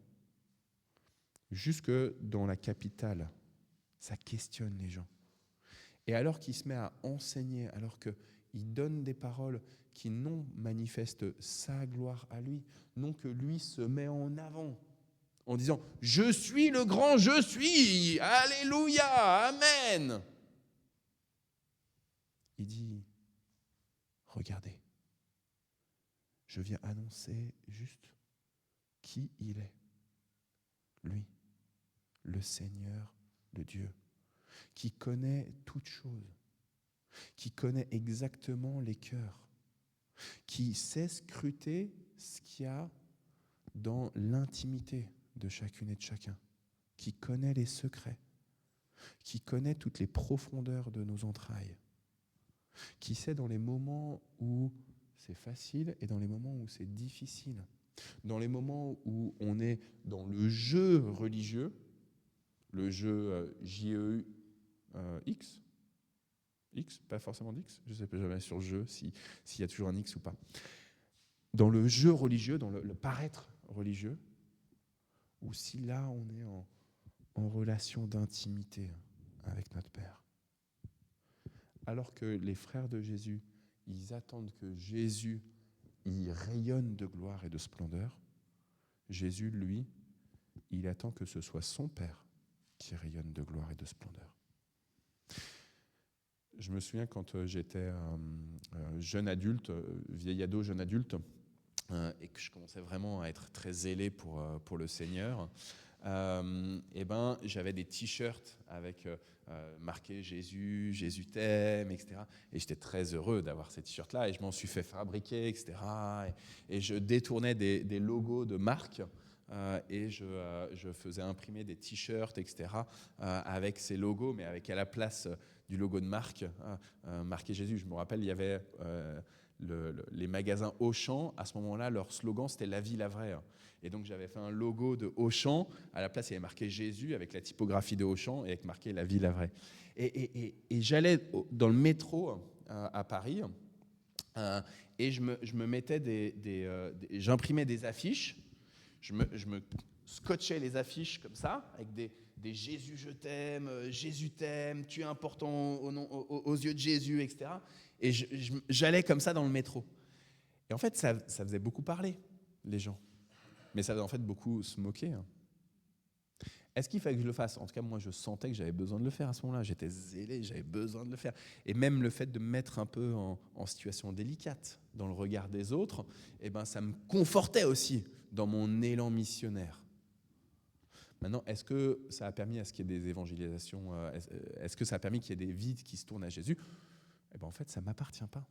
Jusque dans la capitale Ça questionne les gens. Et alors qu'il se met à enseigner, alors qu'il donne des paroles qui non manifestent sa gloire à lui, non que lui se met en avant, en disant « Je suis le grand, je suis, alléluia, amen ». Il dit « Regardez, je viens annoncer juste qui il est, lui, le Seigneur, le Dieu, qui connaît toutes choses, qui connaît exactement les cœurs, qui sait scruter ce qu'il y a dans l'intimité de chacune et de chacun, qui connaît les secrets, qui connaît toutes les profondeurs de nos entrailles, qui sait dans les moments où c'est facile et dans les moments où c'est difficile, dans les moments où on est dans le jeu religieux, le jeu J-E-U-X, X, pas forcément d'X, je ne sais pas jamais sur le jeu s'il y a toujours un X ou pas. Dans le jeu religieux, dans le paraître religieux, ou si là on est en relation d'intimité avec notre Père. Alors que les frères de Jésus, ils attendent que Jésus il rayonne de gloire et de splendeur, Jésus, lui, il attend que ce soit son Père qui rayonne de gloire et de splendeur. Je me souviens quand j'étais jeune adulte, vieil ado, jeune adulte, et que je commençais vraiment à être très zélé pour le Seigneur, et ben, j'avais des t-shirts avec marqué Jésus, Jésus t'aime, etc. Et j'étais très heureux d'avoir ces t-shirts-là, et je m'en suis fait fabriquer, etc. Et je détournais des logos de marques, et je faisais imprimer des t-shirts, etc. Avec ces logos, mais avec à la place du logo de marque, marqué Jésus. Je me rappelle, il y avait les magasins Auchan, à ce moment-là, leur slogan, c'était « La vie, la vraie ». Et donc, j'avais fait un logo de Auchan. À la place, il y avait marqué Jésus avec la typographie de Auchan et avec marqué « La vie, la vraie ». Et j'allais dans le métro à Paris et je me mettais j'imprimais des affiches. Je me scotchais les affiches comme ça, avec des Jésus, je t'aime, tu es important aux yeux de Jésus, etc. Et j'allais comme ça dans le métro. Et en fait, ça faisait beaucoup parler, les gens. Mais ça faisait en fait beaucoup se moquer. Est-ce qu'il fallait que je le fasse ? En tout cas, moi, je sentais que j'avais besoin de le faire à ce moment-là. J'étais zélé, j'avais besoin de le faire. Et même le fait de me mettre un peu en situation délicate dans le regard des autres, eh ben, ça me confortait aussi dans mon élan missionnaire. Maintenant, est-ce que ça a permis à ce qu'il y ait des évangélisations ? Est-ce que ça a permis qu'il y ait des vies qui se tournent à Jésus ? Eh ben, en fait, ça ne m'appartient pas.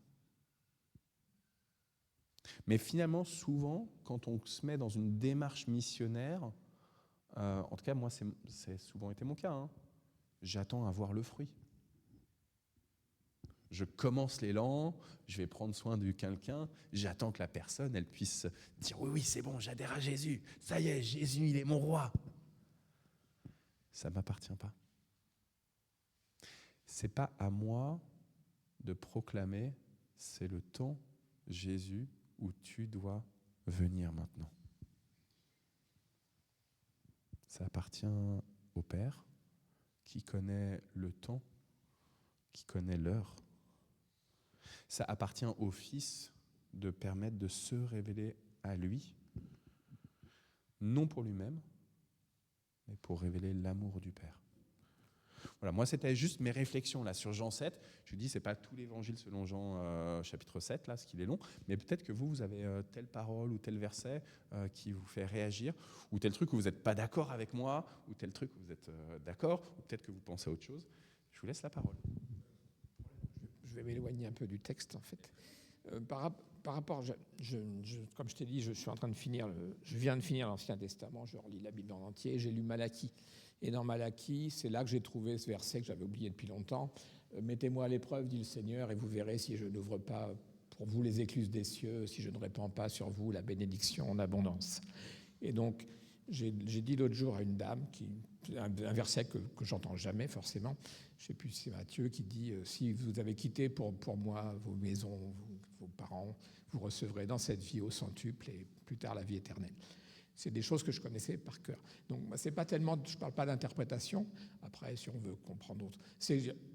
Mais finalement, souvent, quand on se met dans une démarche missionnaire, en tout cas, moi, c'est souvent été mon cas, j'attends à voir le fruit. Je commence l'élan, je vais prendre soin de quelqu'un, j'attends que la personne, elle puisse dire « Oui, c'est bon, j'adhère à Jésus, ça y est, Jésus, il est mon roi ». Ça ne m'appartient pas. Ce n'est pas à moi de proclamer « C'est le temps, Jésus, où tu dois venir maintenant ». Ça appartient au Père qui connaît le temps, qui connaît l'heure. Ça appartient au Fils de permettre de se révéler à lui, non pour lui-même, mais pour révéler l'amour du Père. Voilà, moi, c'était juste mes réflexions là sur Jean 7. Je dis, c'est pas tout l'évangile selon Jean chapitre 7, là, ce qu'il est long, mais peut-être que vous avez telle parole ou tel verset qui vous fait réagir, ou tel truc où vous n'êtes pas d'accord avec moi, ou tel truc où vous êtes d'accord, ou peut-être que vous pensez à autre chose. Je vous laisse la parole. Je vais m'éloigner un peu du texte, en fait. Par rapport, comme je t'ai dit, je viens de finir l'Ancien Testament, je relis la Bible en entier, j'ai lu Malachie. Et dans Malachie, c'est là que j'ai trouvé ce verset que j'avais oublié depuis longtemps. « Mettez-moi à l'épreuve, dit le Seigneur, et vous verrez si je n'ouvre pas pour vous les écluses des cieux, si je ne répands pas sur vous la bénédiction en abondance. » Et donc, j'ai dit l'autre jour à une dame, un verset que j'entends jamais forcément, je ne sais plus si c'est Matthieu qui dit « Si vous avez quitté pour moi vos maisons, vos parents, vous recevrez dans cette vie au centuple et plus tard la vie éternelle. » C'est des choses que je connaissais par cœur. Donc, c'est pas tellement, je ne parle pas d'interprétation. Après, si on veut comprendre d'autres,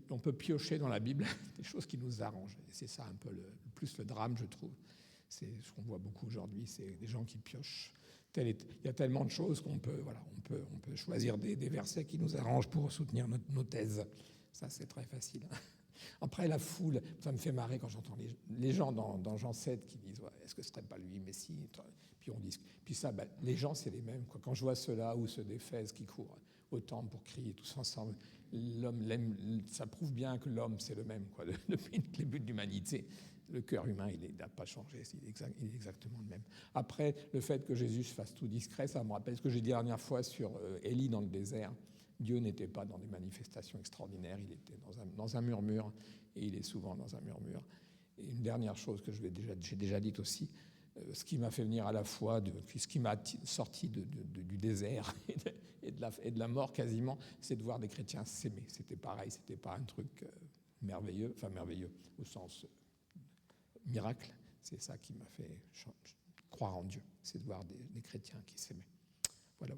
on peut piocher dans la Bible des choses qui nous arrangent. Et c'est ça un peu plus le drame, je trouve. C'est ce qu'on voit beaucoup aujourd'hui, c'est des gens qui piochent. Il y a tellement de choses qu'on peut, voilà, on peut choisir des versets qui nous arrangent pour soutenir nos thèses. Ça, c'est très facile. Après, la foule, ça me fait marrer quand j'entends les gens dans Jean 7 qui disent ouais, est-ce que ce ne serait pas lui, Messie? Puis ça, les gens, c'est les mêmes. Quand je vois ceux-là ou ceux d'Éphèse qui courent au temple pour crier tous ensemble, ça prouve bien que l'homme, c'est le même, quoi, depuis les buts de l'humanité. Le cœur humain, il n'a pas changé, il est exactement le même. Après, le fait que Jésus se fasse tout discret, ça me rappelle ce que j'ai dit la dernière fois sur Élie dans le désert. Dieu n'était pas dans des manifestations extraordinaires, il était dans un murmure, et il est souvent dans un murmure. Et une dernière chose que j'ai déjà dite aussi, ce qui m'a fait venir à la foi, ce qui m'a sorti du désert et de la mort quasiment, c'est de voir des chrétiens s'aimer. C'était pareil, c'était pas un truc merveilleux, enfin merveilleux au sens miracle. C'est ça qui m'a fait croire en Dieu, c'est de voir des chrétiens qui s'aimaient. Voilà.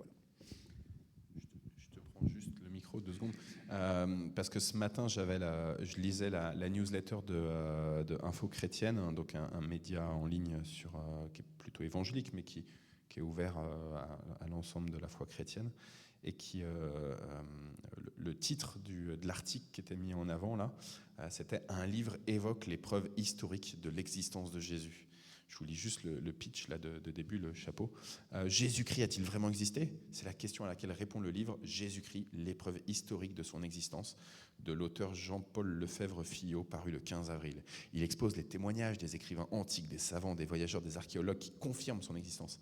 Je te prends juste le micro 2 secondes, parce que ce matin je lisais la newsletter de Info Chrétienne, donc un média en ligne qui est plutôt évangélique, mais qui est ouvert à l'ensemble de la foi chrétienne, et qui le titre de l'article qui était mis en avant là, c'était « Un livre évoque les preuves historiques de l'existence de Jésus ». Je vous lis juste le pitch là de début, le chapeau. Jésus-Christ a-t-il vraiment existé? C'est la question à laquelle répond le livre Jésus-Christ, l'épreuve historique de son existence, de l'auteur Jean-Paul Lefebvre-Fillot, paru le 15 avril. Il expose les témoignages des écrivains antiques, des savants, des voyageurs, des archéologues qui confirment son existence.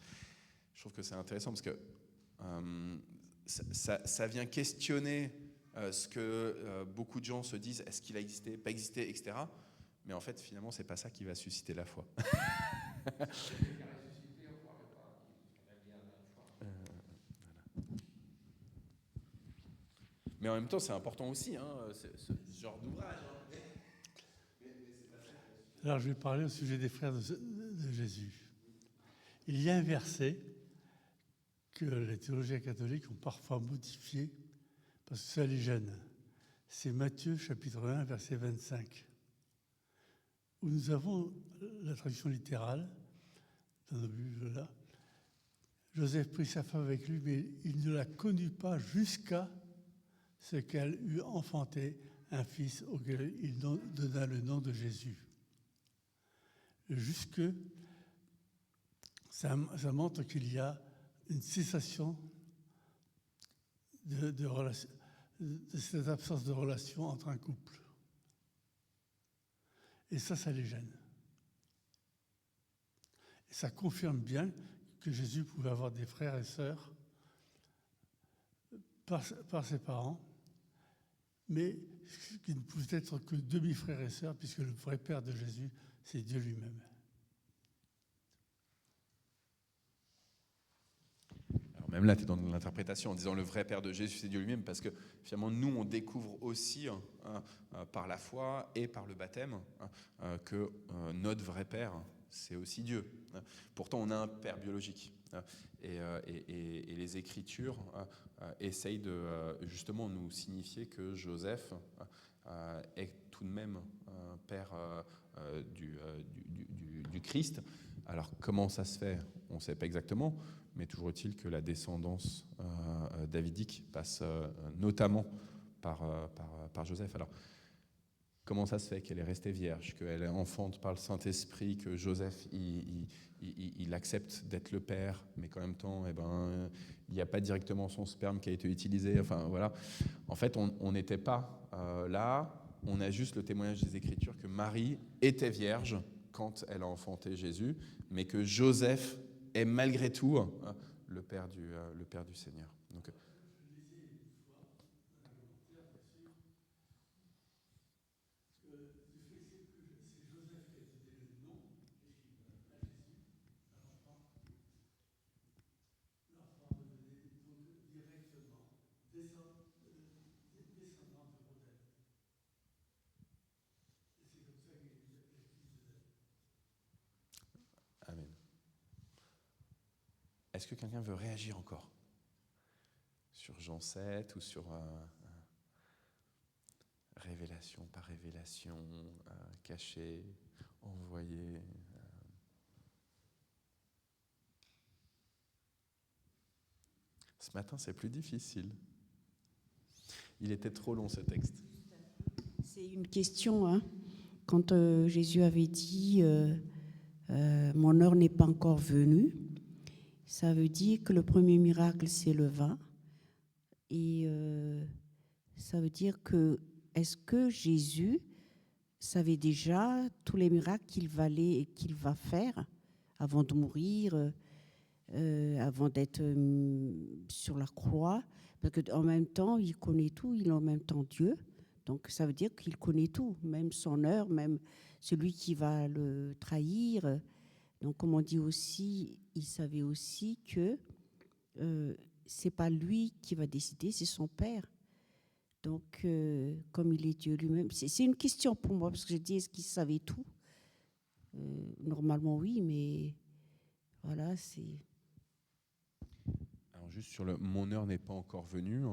Je trouve que c'est intéressant parce que ça vient questionner ce que beaucoup de gens se disent, est-ce qu'il a existé, pas existé, etc. Mais en fait, finalement, c'est pas ça qui va susciter la foi. Mais en même temps, c'est important aussi, ce genre d'ouvrage. Alors, je vais parler au sujet des frères de Jésus. Il y a un verset que les théologiens catholiques ont parfois modifié parce que ça les gêne. C'est Matthieu, chapitre 1, verset 25, où nous avons la traduction littérale dans nos Bibles là. Joseph prit sa femme avec lui, mais il ne la connut pas jusqu'à ce qu'elle eût enfanté un fils auquel il donna le nom de Jésus. Jusque, ça montre qu'il y a une cessation de cette absence de relation entre un couple. Et ça les gêne. Et ça confirme bien que Jésus pouvait avoir des frères et sœurs par ses parents, mais qui ne pouvaient être que demi-frères et sœurs, puisque le vrai père de Jésus, c'est Dieu lui-même. Alors même là, tu es dans l'interprétation en disant le vrai père de Jésus, c'est Dieu lui-même, parce que finalement, nous, on découvre aussi par la foi et par le baptême que notre vrai père, c'est aussi Dieu. Pourtant, on a un père biologique. Et les Écritures essayent de justement nous signifier que Joseph est tout de même père du Christ. Alors, comment ça se fait? On ne sait pas exactement, mais toujours est-il que la descendance davidique passe notamment par Joseph. Alors, comment ça se fait qu'elle est restée vierge, qu'elle est enfante par le Saint-Esprit, que Joseph, il accepte d'être le père, mais qu'en même temps, il n'y a pas directement son sperme qui a été utilisé. Enfin, voilà. En fait, on n'était pas là. On a juste le témoignage des Écritures que Marie était vierge quand elle a enfanté Jésus, mais que Joseph est malgré tout le père du Seigneur. Donc, Est-ce que quelqu'un veut réagir encore sur Jean 7 ou sur révélation par révélation, caché, envoyé Ce matin, c'est plus difficile. Il était trop long, ce texte. C'est une question, hein. Quand Jésus avait dit mon heure n'est pas encore venue, ça veut dire que le premier miracle, c'est le vin. Et ça veut dire que, est-ce que Jésus savait déjà tous les miracles qu'il va faire avant de mourir, avant d'être sur la croix? Parce qu'en même temps, il connaît tout, il est en même temps Dieu. Donc ça veut dire qu'il connaît tout, même son heure, même celui qui va le trahir. Donc comme on dit aussi, il savait aussi que c'est pas lui qui va décider, c'est son Père. Donc comme il est Dieu lui-même, c'est une question pour moi, parce que je dis, est-ce qu'il savait tout? Normalement oui, mais voilà, c'est... Alors juste sur le « mon heure n'est pas encore venue »,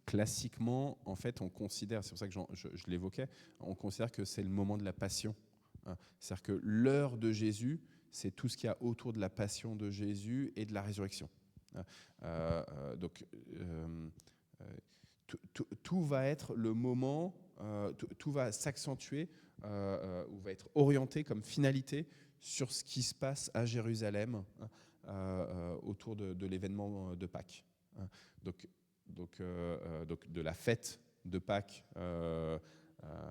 classiquement, en fait, on considère, c'est pour ça que je l'évoquais, on considère que c'est le moment de la passion. C'est-à-dire que l'heure de Jésus, c'est tout ce qu'il y a autour de la passion de Jésus et de la résurrection. Donc, tout va être le moment, tout va s'accentuer, ou va être orienté comme finalité sur ce qui se passe à Jérusalem autour de l'événement de Pâques. Donc de la fête de Pâques,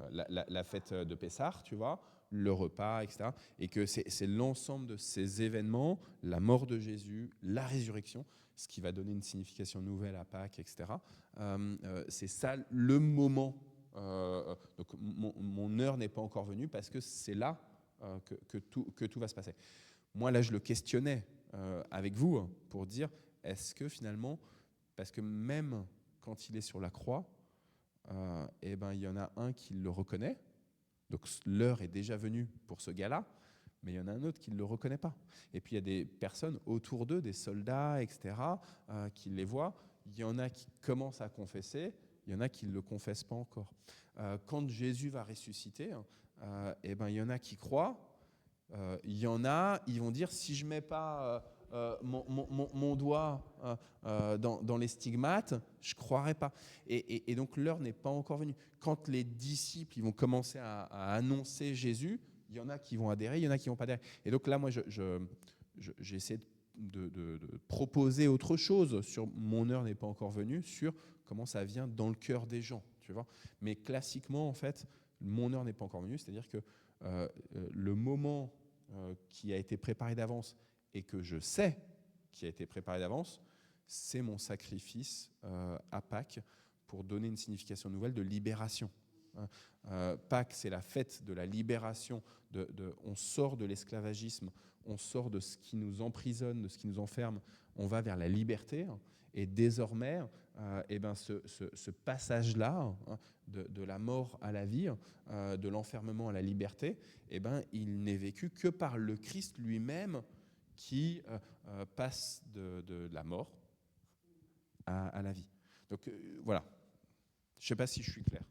la fête de Pessah, tu vois, le repas, etc. Et que c'est l'ensemble de ces événements, la mort de Jésus, la résurrection, ce qui va donner une signification nouvelle à Pâques, etc. C'est ça le moment. Donc mon heure n'est pas encore venue parce que c'est là que tout va se passer. Moi, là, je le questionnais avec vous pour dire, est-ce que finalement, parce que même quand il est sur la croix, il y en a un qui le reconnaît, donc l'heure est déjà venue pour ce gars-là, mais il y en a un autre qui ne le reconnaît pas. Et puis il y a des personnes autour d'eux, des soldats, etc., qui les voient. Il y en a qui commencent à confesser, il y en a qui ne le confessent pas encore. Quand Jésus va ressusciter, il y en a qui croient, il y en a, ils vont dire, si je ne mets pas mon doigt dans les stigmates, je ne croirais pas. Et donc l'heure n'est pas encore venue. Quand les disciples ils vont commencer à annoncer Jésus, il y en a qui vont adhérer, il y en a qui ne vont pas adhérer. Et donc là, moi, j'ai essayé de proposer autre chose sur mon heure n'est pas encore venue, sur comment ça vient dans le cœur des gens, tu vois. Mais classiquement, en fait, mon heure n'est pas encore venue, c'est-à-dire que le moment qui a été préparé d'avance et que je sais qui a été préparé d'avance, c'est mon sacrifice à Pâques pour donner une signification nouvelle de libération. Pâques, c'est la fête de la libération. On sort de l'esclavagisme, on sort de ce qui nous emprisonne, de ce qui nous enferme, on va vers la liberté. Et désormais, ce passage-là, de la mort à la vie, de l'enfermement à la liberté, il n'est vécu que par le Christ lui-même qui passe de la mort à la vie. Donc voilà. Je ne sais pas si je suis clair.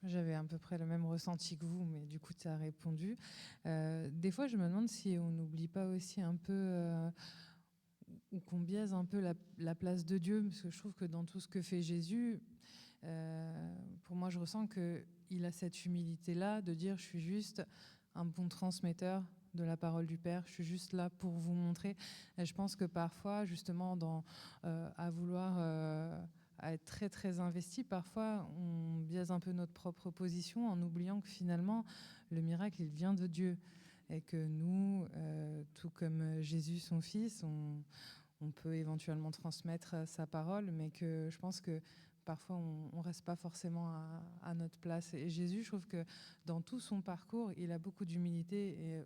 J'avais à peu près le même ressenti que vous, mais du coup, tu as répondu. Des fois, je me demande si on n'oublie pas aussi un peu, ou qu'on biaise un peu la place de Dieu, parce que je trouve que dans tout ce que fait Jésus, pour moi, je ressens qu'il a cette humilité-là de dire, je suis juste un bon transmetteur de la parole du Père, je suis juste là pour vous montrer. Et je pense que parfois, justement, à vouloir... à être très très investi, parfois on biaise un peu notre propre position en oubliant que finalement le miracle il vient de Dieu et que nous, tout comme Jésus son fils, on peut éventuellement transmettre sa parole, mais que je pense que parfois on reste pas forcément à notre place. Et Jésus, je trouve que dans tout son parcours, il a beaucoup d'humilité et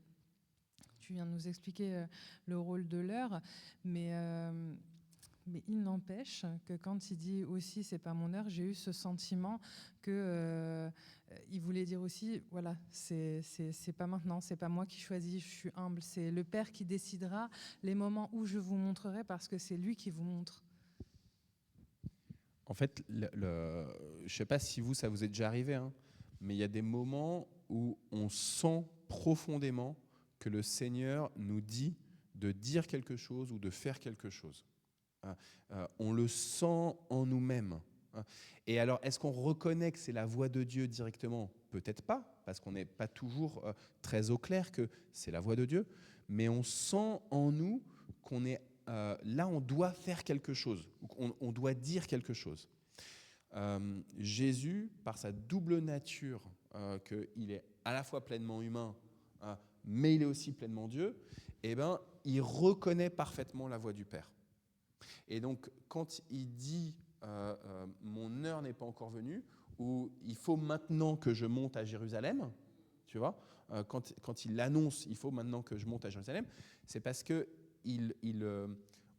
tu viens de nous expliquer le rôle de l'heure, mais il n'empêche que quand il dit aussi c'est pas mon heure, j'ai eu ce sentiment que il voulait voulait dire aussi, voilà, c'est pas maintenant, c'est pas moi qui choisis, je suis humble, c'est le Père qui décidera les moments où je vous montrerai parce que c'est lui qui vous montre. En fait, je ne sais pas si ça vous est déjà arrivé, hein, mais il y a des moments où on sent profondément que le Seigneur nous dit de dire quelque chose ou de faire quelque chose. On le sent en nous-mêmes. Et alors, est-ce qu'on reconnaît que c'est la voix de Dieu directement ? Peut-être pas, parce qu'on n'est pas toujours très au clair que c'est la voix de Dieu, mais on sent en nous qu'on est là, on doit faire quelque chose, on doit dire quelque chose. Jésus, par sa double nature, qu'il est à la fois pleinement humain, mais il est aussi pleinement Dieu, eh ben, il reconnaît parfaitement la voix du Père. Et donc, quand il dit mon heure n'est pas encore venue, ou il faut maintenant que je monte à Jérusalem, tu vois, quand il l'annonce, il faut maintenant que je monte à Jérusalem, c'est parce que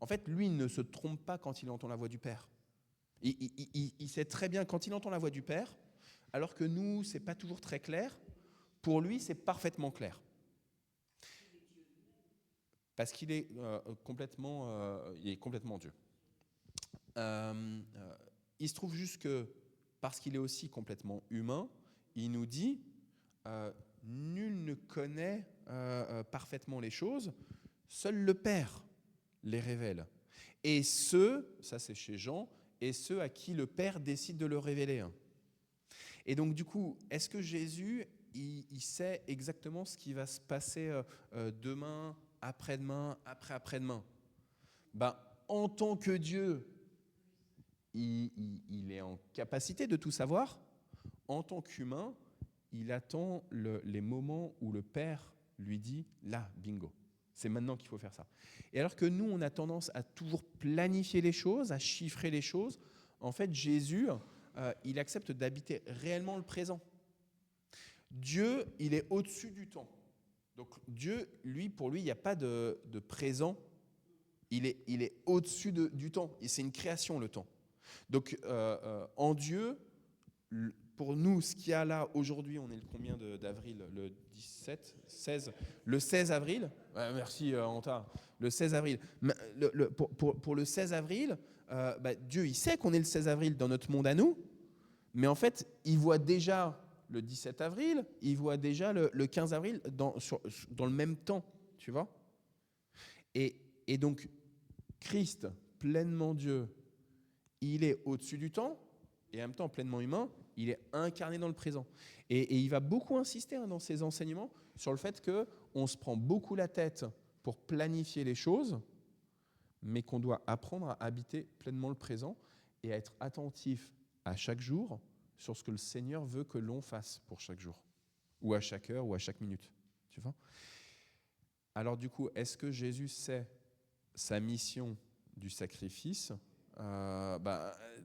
en fait, lui, il ne se trompe pas quand il entend la voix du Père. Il sait très bien quand il entend la voix du Père, alors que nous, c'est pas toujours très clair. Pour lui, c'est parfaitement clair. Parce qu'il est complètement Dieu. Il se trouve juste que, parce qu'il est aussi complètement humain, il nous dit nul ne connaît parfaitement les choses, seul le Père les révèle. Et ça c'est chez Jean, et ceux à qui le Père décide de le révéler. Et donc du coup, est-ce que Jésus, il sait exactement ce qui va se passer demain, après-demain, après-après-demain ? En tant que Dieu, il est en capacité de tout savoir. En tant qu'humain, il attend les moments où le Père lui dit « là, bingo ». C'est maintenant qu'il faut faire ça. Et alors que nous, on a tendance à toujours planifier les choses, à chiffrer les choses, en fait, Jésus, il accepte d'habiter réellement le présent. Dieu, il est au-dessus du temps. Donc Dieu, pour lui, il n'y a pas de présent. Il est au-dessus du temps. Et c'est une création, le temps. Donc en Dieu, pour nous, ce qu'il y a là aujourd'hui, on est le combien d'avril ? Le 17, 16 ? Le 16 avril. Merci, Anta. Le 16 avril. Pour le 16 avril, Dieu, il sait qu'on est le 16 avril dans notre monde à nous, mais en fait, il voit déjà le 17 avril, il voit déjà le 15 avril dans le même temps, tu vois ? Et donc, Christ, pleinement Dieu, il est au-dessus du temps, et en même temps, pleinement humain, il est incarné dans le présent. Et il va beaucoup insister dans ses enseignements sur le fait qu'on se prend beaucoup la tête pour planifier les choses, mais qu'on doit apprendre à habiter pleinement le présent et à être attentif à chaque jour sur ce que le Seigneur veut que l'on fasse pour chaque jour, ou à chaque heure, ou à chaque minute. Tu vois ? Alors du coup, est-ce que Jésus sait sa mission du sacrifice ?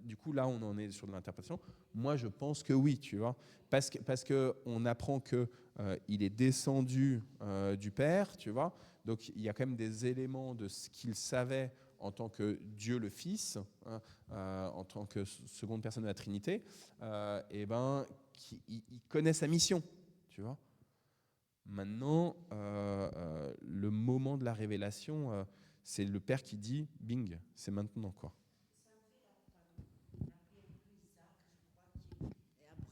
Du coup, là, on en est sur de l'interprétation. Moi, je pense que oui, tu vois, parce que on apprend que il est descendu du Père, tu vois. Donc, il y a quand même des éléments de ce qu'il savait en tant que Dieu le Fils, en tant que seconde personne de la Trinité. Il connaît sa mission, tu vois. Maintenant, le moment de la révélation, c'est le Père qui dit, bing, c'est maintenant, quoi.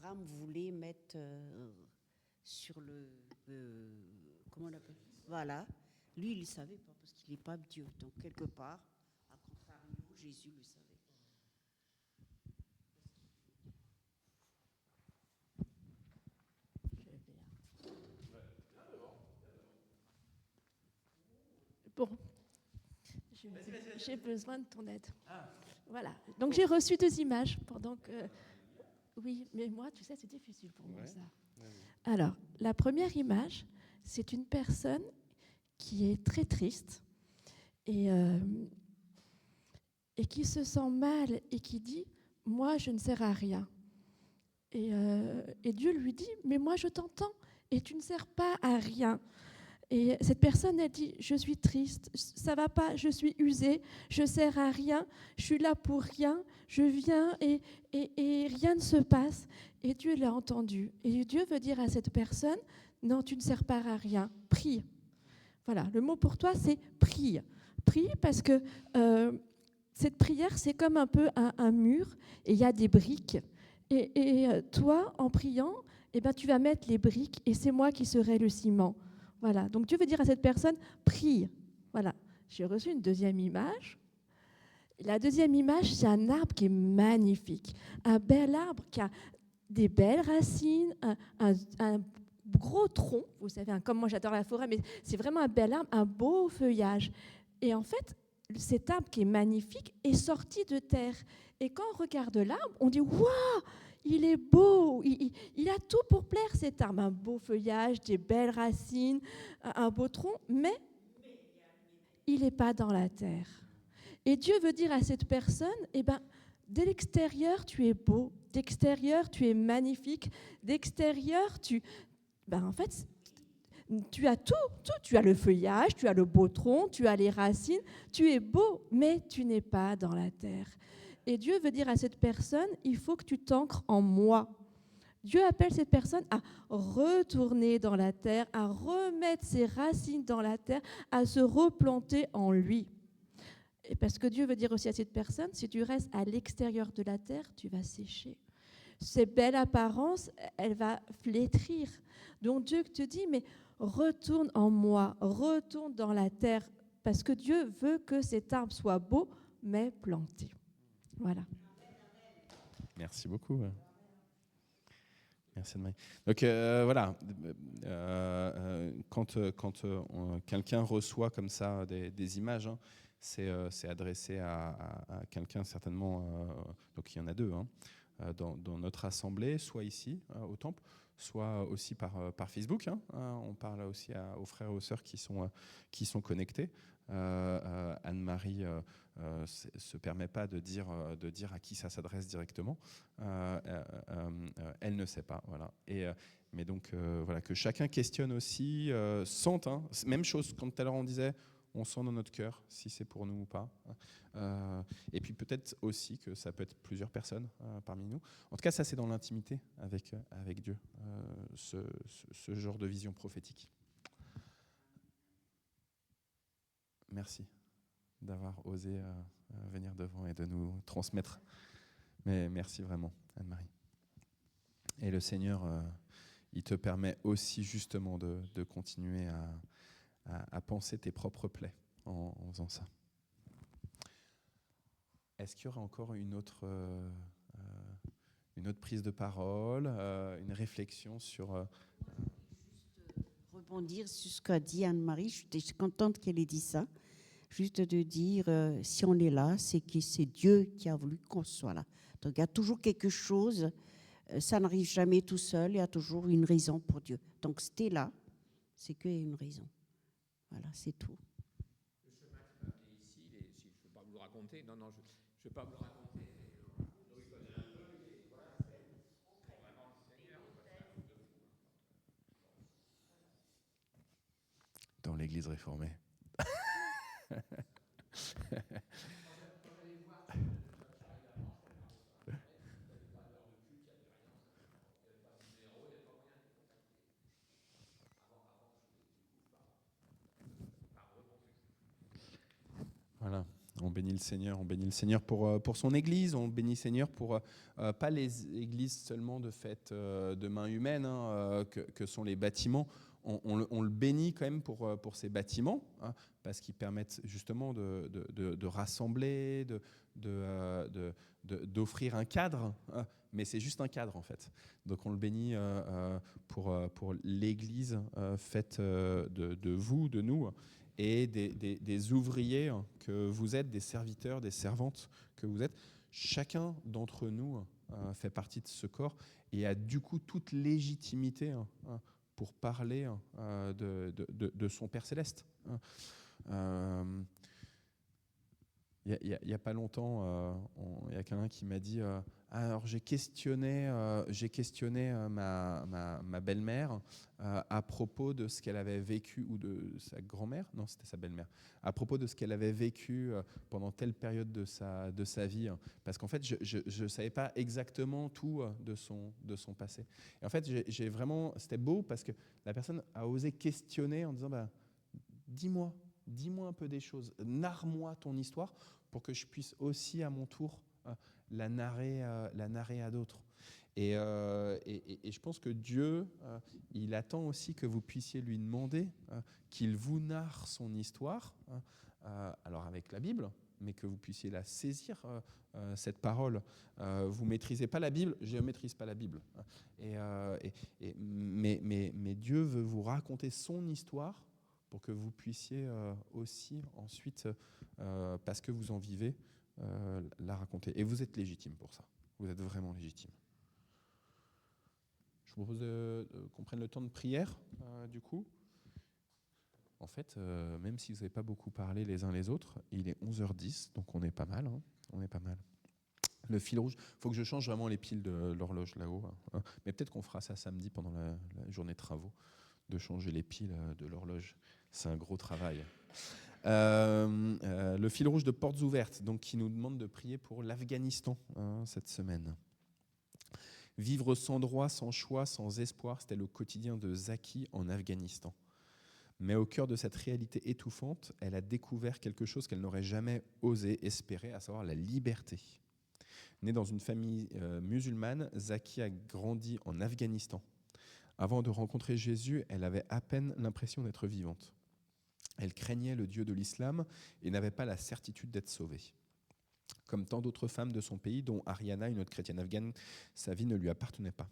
Abraham voulait mettre sur le... comment on l'appelle ? Voilà. Lui, il ne savait pas parce qu'il n'est pas Dieu. Donc, quelque part, à contrario, Jésus le savait. Bon, j'ai besoin de ton aide. Voilà. Donc, j'ai reçu 2 images pendant que... Oui, mais moi, tu sais, c'est difficile pour moi, ça. Alors, la première image, c'est une personne qui est très triste et qui se sent mal et qui dit « Moi, je ne sers à rien ». Et Dieu lui dit « Mais moi, je t'entends et tu ne sers pas à rien ». Et cette personne, elle dit « Je suis triste, ça va pas, je suis usée, je sers à rien, je suis là pour rien, je viens et rien ne se passe. Et Dieu l'a entendu. Et Dieu veut dire à cette personne, non, tu ne sers pas à rien, prie. Voilà, le mot pour toi, c'est prie. Prie parce que cette prière, c'est comme un peu un mur et il y a des briques. Et toi, en priant, eh ben, tu vas mettre les briques et c'est moi qui serai le ciment. Voilà, donc Dieu veut dire à cette personne, prie. Voilà, j'ai reçu une deuxième image. La deuxième image, c'est un arbre qui est magnifique. Un bel arbre qui a des belles racines, un gros tronc. Vous savez, comme moi j'adore la forêt, mais c'est vraiment un bel arbre, un beau feuillage. Et en fait, cet arbre qui est magnifique est sorti de terre. Et quand on regarde l'arbre, on dit « Waouh, il est beau, il a tout pour plaire cet arbre. » Un beau feuillage, des belles racines, un beau tronc, mais il n'est pas dans la terre. Et Dieu veut dire à cette personne, eh ben, de l'extérieur, tu es beau, d'extérieur, tu es magnifique, d'extérieur, en fait, tu as tout, tu as le feuillage, tu as le beau tronc, tu as les racines, tu es beau, mais tu n'es pas dans la terre. Et Dieu veut dire à cette personne, il faut que tu t'ancres en moi. Dieu appelle cette personne à retourner dans la terre, à remettre ses racines dans la terre, à se replanter en lui. Et parce que Dieu veut dire aussi à cette personne, si tu restes à l'extérieur de la terre, tu vas sécher. Cette belle apparence, elle va flétrir. Donc Dieu te dit, mais retourne en moi, retourne dans la terre, parce que Dieu veut que cet arbre soit beau, mais planté. Voilà. Merci beaucoup. Merci Anne-Marie. Donc voilà, quand quelqu'un reçoit comme ça des images, hein, c'est adressé à quelqu'un certainement, donc il y en a deux, hein, dans notre assemblée, soit ici au temple, soit aussi par Facebook. Hein, on parle aussi aux frères et aux sœurs qui sont connectés. Anne-Marie se permet pas de dire à qui ça s'adresse directement. Elle ne sait pas. Voilà. Mais donc voilà, que chacun questionne aussi, sente. Hein, même chose, quand tout à l'heure on disait, on sent dans notre cœur si c'est pour nous ou pas. Et puis peut-être aussi que ça peut être plusieurs personnes parmi nous. En tout cas, ça c'est dans l'intimité avec Dieu, ce genre de vision prophétique. Merci d'avoir osé venir devant et de nous transmettre. Mais merci vraiment, Anne-Marie. Et le Seigneur, il te permet aussi justement de continuer à penser tes propres plaies en faisant ça. Est-ce qu'il y aura encore une autre prise de parole, une réflexion sur... Rebondir sur ce qu'a dit Anne-Marie, je suis contente qu'elle ait dit ça. Juste de dire, si on est là, c'est que c'est Dieu qui a voulu qu'on soit là. Donc il y a toujours quelque chose, ça n'arrive jamais tout seul, il y a toujours une raison pour Dieu. Donc si tu es là, c'est qu'il y a une raison. Voilà, c'est tout. Le chemin qui m'a amené ici, je ne vais pas vous le raconter, non, je ne vais pas vous le raconter. Dans l'église réformée. Voilà, on bénit le Seigneur pour son Église, on bénit le Seigneur pour pas les églises seulement de fait de main humaine, hein, que sont les bâtiments. On le bénit quand même pour ces bâtiments, hein, parce qu'ils permettent justement de rassembler, d'offrir un cadre, hein, mais c'est juste un cadre en fait. Donc on le bénit pour l'Église faite de vous, de nous, et des ouvriers que vous êtes, des serviteurs, des servantes que vous êtes. Chacun d'entre nous fait partie de ce corps et a du coup toute légitimité pour parler de son Père Céleste. Il y a pas longtemps, il y a quelqu'un qui m'a dit Alors j'ai questionné ma belle-mère à propos de ce qu'elle avait vécu, ou de sa grand-mère, non c'était sa belle-mère, à propos de ce qu'elle avait vécu pendant telle période de sa vie, parce qu'en fait je ne savais pas exactement tout de son passé. Et en fait j'ai vraiment, c'était beau parce que la personne a osé questionner en disant dis-moi un peu des choses, narre-moi ton histoire pour que je puisse aussi à mon tour la narrer à d'autres. Et je pense que Dieu, il attend aussi que vous puissiez lui demander qu'il vous narre son histoire, alors avec la Bible, mais que vous puissiez la saisir, cette parole. Vous ne maîtrisez pas la Bible, je ne maîtrise pas la Bible. Mais Dieu veut vous raconter son histoire pour que vous puissiez aussi ensuite, parce que vous en vivez, la raconter. Et vous êtes légitime pour ça. Vous êtes vraiment légitime. Je vous propose qu'on prenne le temps de prière, du coup. En fait, même si vous n'avez pas beaucoup parlé les uns les autres, il est 11h10, donc on est pas mal. On est pas mal. Le fil rouge, il faut que je change vraiment les piles de l'horloge là-haut. Mais peut-être qu'on fera ça samedi pendant la journée de travaux, de changer les piles de l'horloge. C'est un gros travail. Le fil rouge de Portes Ouvertes, donc, qui nous demande de prier pour l'Afghanistan cette semaine. Vivre sans droit, sans choix, sans espoir, c'était le quotidien de Zaki en Afghanistan. Mais au cœur de cette réalité étouffante, elle a découvert quelque chose qu'elle n'aurait jamais osé espérer, à savoir la liberté. Née dans une famille musulmane, Zaki a grandi en Afghanistan. Avant de rencontrer Jésus, elle avait à peine l'impression d'être vivante. Elle craignait le Dieu de l'islam et n'avait pas la certitude d'être sauvée. Comme tant d'autres femmes de son pays, dont Ariana, une autre chrétienne afghane, sa vie ne lui appartenait pas.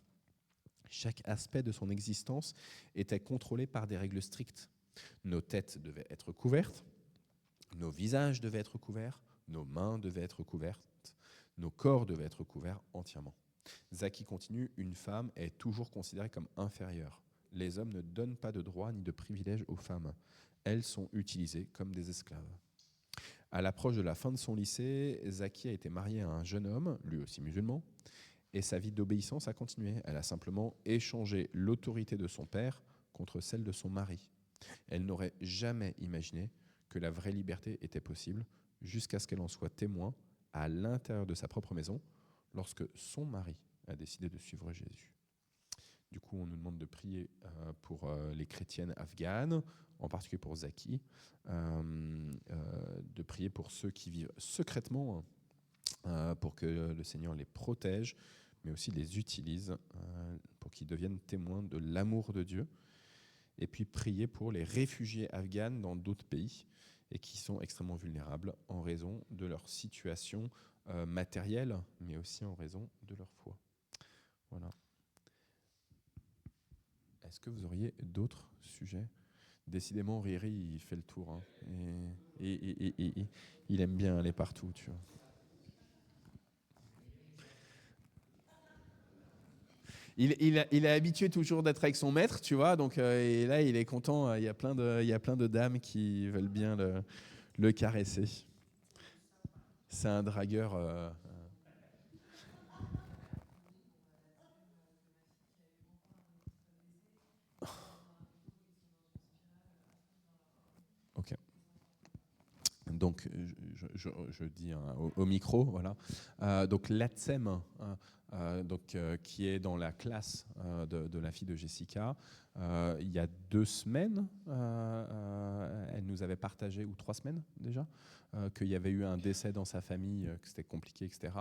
Chaque aspect de son existence était contrôlé par des règles strictes. Nos têtes devaient être couvertes, nos visages devaient être couverts, nos mains devaient être couvertes, nos corps devaient être couverts entièrement. Zaki continue, une femme est toujours considérée comme inférieure. Les hommes ne donnent pas de droits ni de privilèges aux femmes. Elles sont utilisées comme des esclaves. À l'approche de la fin de son lycée, Zaki a été mariée à un jeune homme, lui aussi musulman, et sa vie d'obéissance a continué. Elle a simplement échangé l'autorité de son père contre celle de son mari. Elle n'aurait jamais imaginé que la vraie liberté était possible, jusqu'à ce qu'elle en soit témoin à l'intérieur de sa propre maison, lorsque son mari a décidé de suivre Jésus. Du coup, on nous demande de prier pour les chrétiennes afghanes, en particulier pour Zaki, de prier pour ceux qui vivent secrètement, pour que le Seigneur les protège, mais aussi les utilise pour qu'ils deviennent témoins de l'amour de Dieu. Et puis prier pour les réfugiés afghanes dans d'autres pays et qui sont extrêmement vulnérables en raison de leur situation matérielle, mais aussi en raison de leur foi. Voilà. Est-ce que vous auriez d'autres sujets ? Décidément, Riri, il fait le tour. Hein, et il aime bien aller partout, tu vois. Il est habitué toujours d'être avec son maître, tu vois. Donc, et là, il est content. Il y a plein de dames qui veulent bien le caresser. C'est un dragueur. Ok. Donc, je dis au micro, voilà. Donc, l'ATSEM, qui est dans la classe de la fille de Jessica, il y a 2 semaines, elle nous avait partagé, ou 3 semaines déjà, qu'il y avait eu un décès dans sa famille, que c'était compliqué, etc.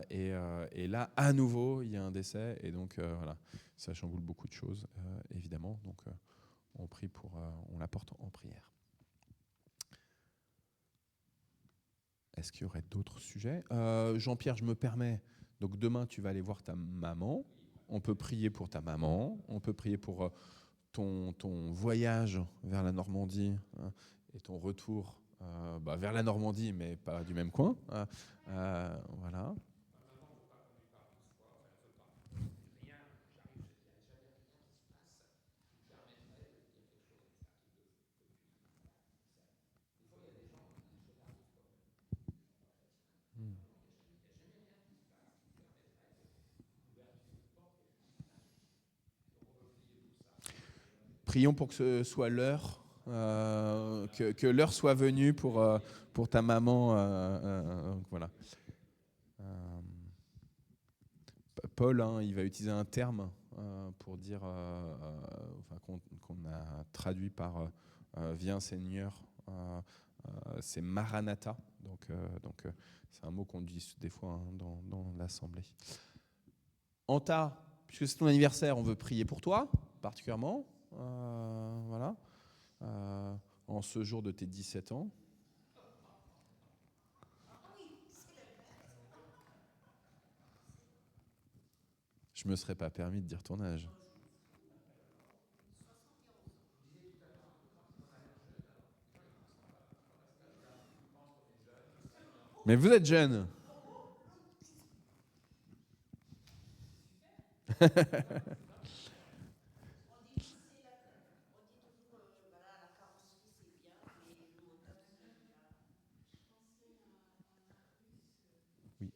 Et là, à nouveau, il y a un décès, et donc voilà, ça chamboule beaucoup de choses, évidemment. Donc, on prie on la porte en prière. Est-ce qu'il y aurait d'autres sujets ? Jean-Pierre, je me permets, donc demain tu vas aller voir ta maman, on peut prier pour ta maman, on peut prier pour ton voyage vers la Normandie et ton retour vers la Normandie, mais pas du même coin. Voilà. Prions pour que ce soit l'heure, que l'heure soit venue pour ta maman. Voilà. Paul, il va utiliser un terme pour dire, qu'on a traduit par Viens Seigneur, c'est Maranatha. Donc c'est un mot qu'on dit des fois dans l'assemblée. Anta, puisque c'est ton anniversaire, on veut prier pour toi, particulièrement. Voilà. En ce jour de tes 17 ans. Je me serais pas permis de dire ton âge. Mais vous êtes jeune. Oui.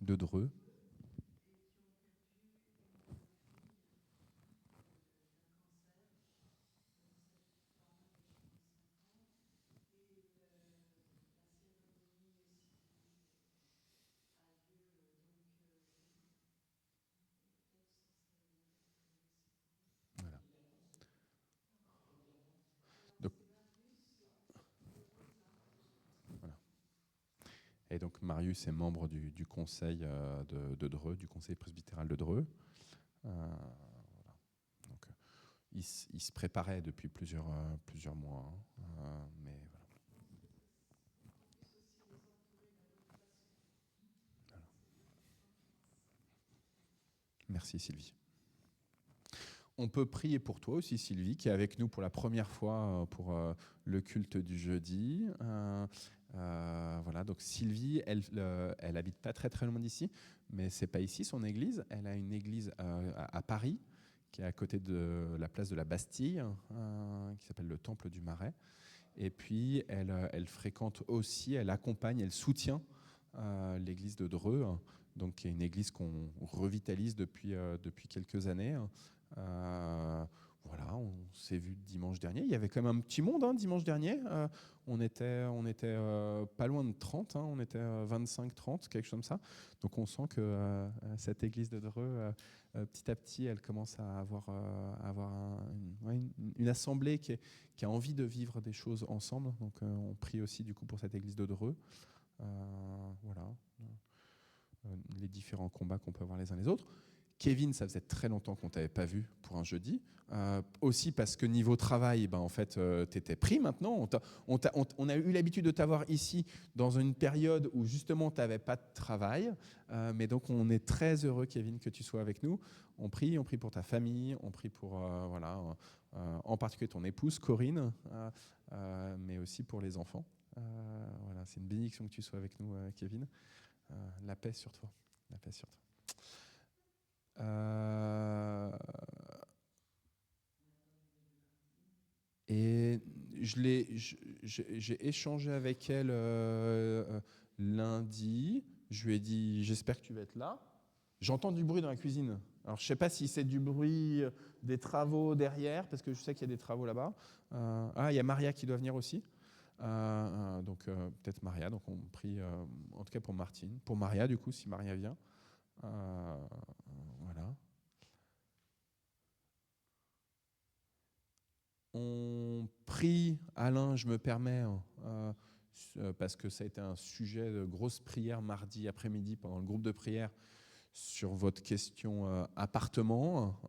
De Dreux. Voilà. Donc, voilà. Et donc Marius est membre du conseil de Dreux, du conseil presbytéral de Dreux. Voilà. Donc, il se préparait depuis plusieurs mois. Mais voilà. Voilà. Merci Sylvie. On peut prier pour toi aussi, Sylvie, qui est avec nous pour la première fois pour le culte du jeudi. Voilà, donc Sylvie, elle habite pas très très loin d'ici, mais c'est pas ici son église. Elle a une église à Paris, qui est à côté de la place de la Bastille, qui s'appelle le Temple du Marais. Et puis elle fréquente aussi, elle accompagne, elle soutient l'église de Dreux, donc qui est une église qu'on revitalise depuis quelques années. Voilà, on s'est vu dimanche dernier. Il y avait quand même un petit monde dimanche dernier. On était pas loin de 30, on était 25-30, quelque chose comme ça. Donc on sent que cette église de Dreux, petit à petit, elle commence à avoir une assemblée qui a envie de vivre des choses ensemble. Donc on prie aussi du coup pour cette église de Dreux. Voilà, les différents combats qu'on peut avoir les uns les autres. Kevin, ça faisait très longtemps qu'on ne t'avait pas vu pour un jeudi. Aussi parce que niveau travail, en fait, tu étais pris maintenant. On a eu l'habitude de t'avoir ici dans une période où justement tu n'avais pas de travail. Mais donc on est très heureux, Kevin, que tu sois avec nous. On prie pour ta famille, on prie pour, en particulier ton épouse, Corinne, mais aussi pour les enfants. Voilà, c'est une bénédiction que tu sois avec nous, Kevin. La paix sur toi. La paix sur toi. Et j'ai échangé avec elle lundi. Je lui ai dit, j'espère que tu vas être là. J'entends du bruit dans la cuisine. Alors, je ne sais pas si c'est du bruit des travaux derrière, parce que je sais qu'il y a des travaux là-bas. Il y a Maria qui doit venir aussi. Donc, peut-être Maria. Donc, on prie, en tout cas pour Martine. Pour Maria, du coup, si Maria vient. Voilà. On prie, Alain, je me permets, parce que ça a été un sujet de grosse prière mardi après-midi pendant le groupe de prière sur votre question appartement,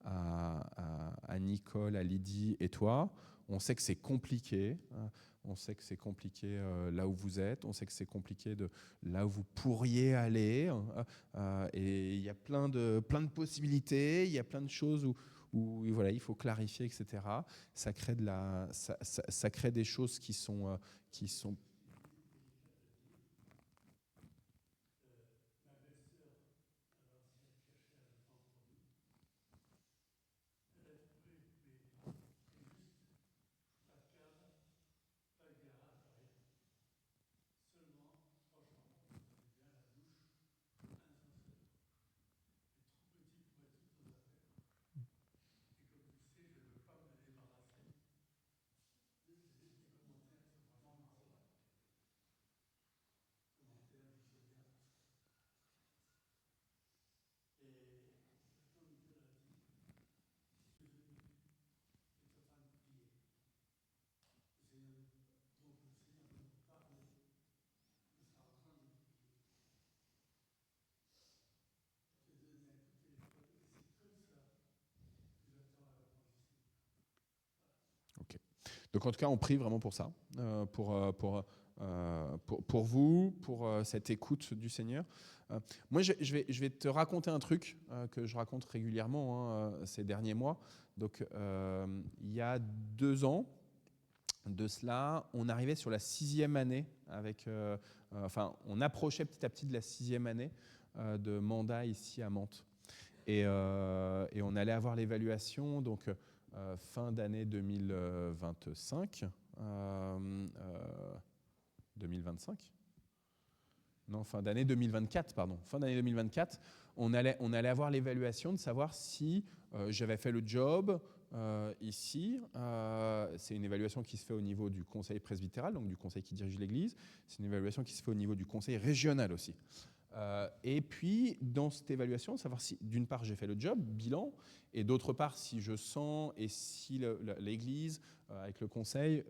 à Nicole, à Lydie et toi. On sait que c'est compliqué. On sait que c'est compliqué là où vous êtes. On sait que c'est compliqué de là où vous pourriez aller. Et il y a plein de possibilités. Il y a plein de choses où voilà, il faut clarifier, etc. Ça crée des choses qui sont Donc en tout cas, on prie vraiment pour ça, pour vous, pour cette écoute du Seigneur. Moi, je vais te raconter un truc que je raconte régulièrement ces derniers mois. Donc, il y a 2 ans de cela, on arrivait sur la 6e année on approchait petit à petit de la 6e année de mandat ici à Mantes. Et on allait avoir l'évaluation, donc fin d'année 2025. 2025 ? Non, fin d'année 2024, pardon. Fin d'année 2024, on allait avoir l'évaluation de savoir si j'avais fait le job ici. C'est une évaluation qui se fait au niveau du conseil presbytéral, donc du conseil qui dirige l'Église. C'est une évaluation qui se fait au niveau du conseil régional aussi. Et puis, dans cette évaluation, savoir si, d'une part, j'ai fait le job, bilan, et d'autre part, si je sens, et si l'Église, avec le conseil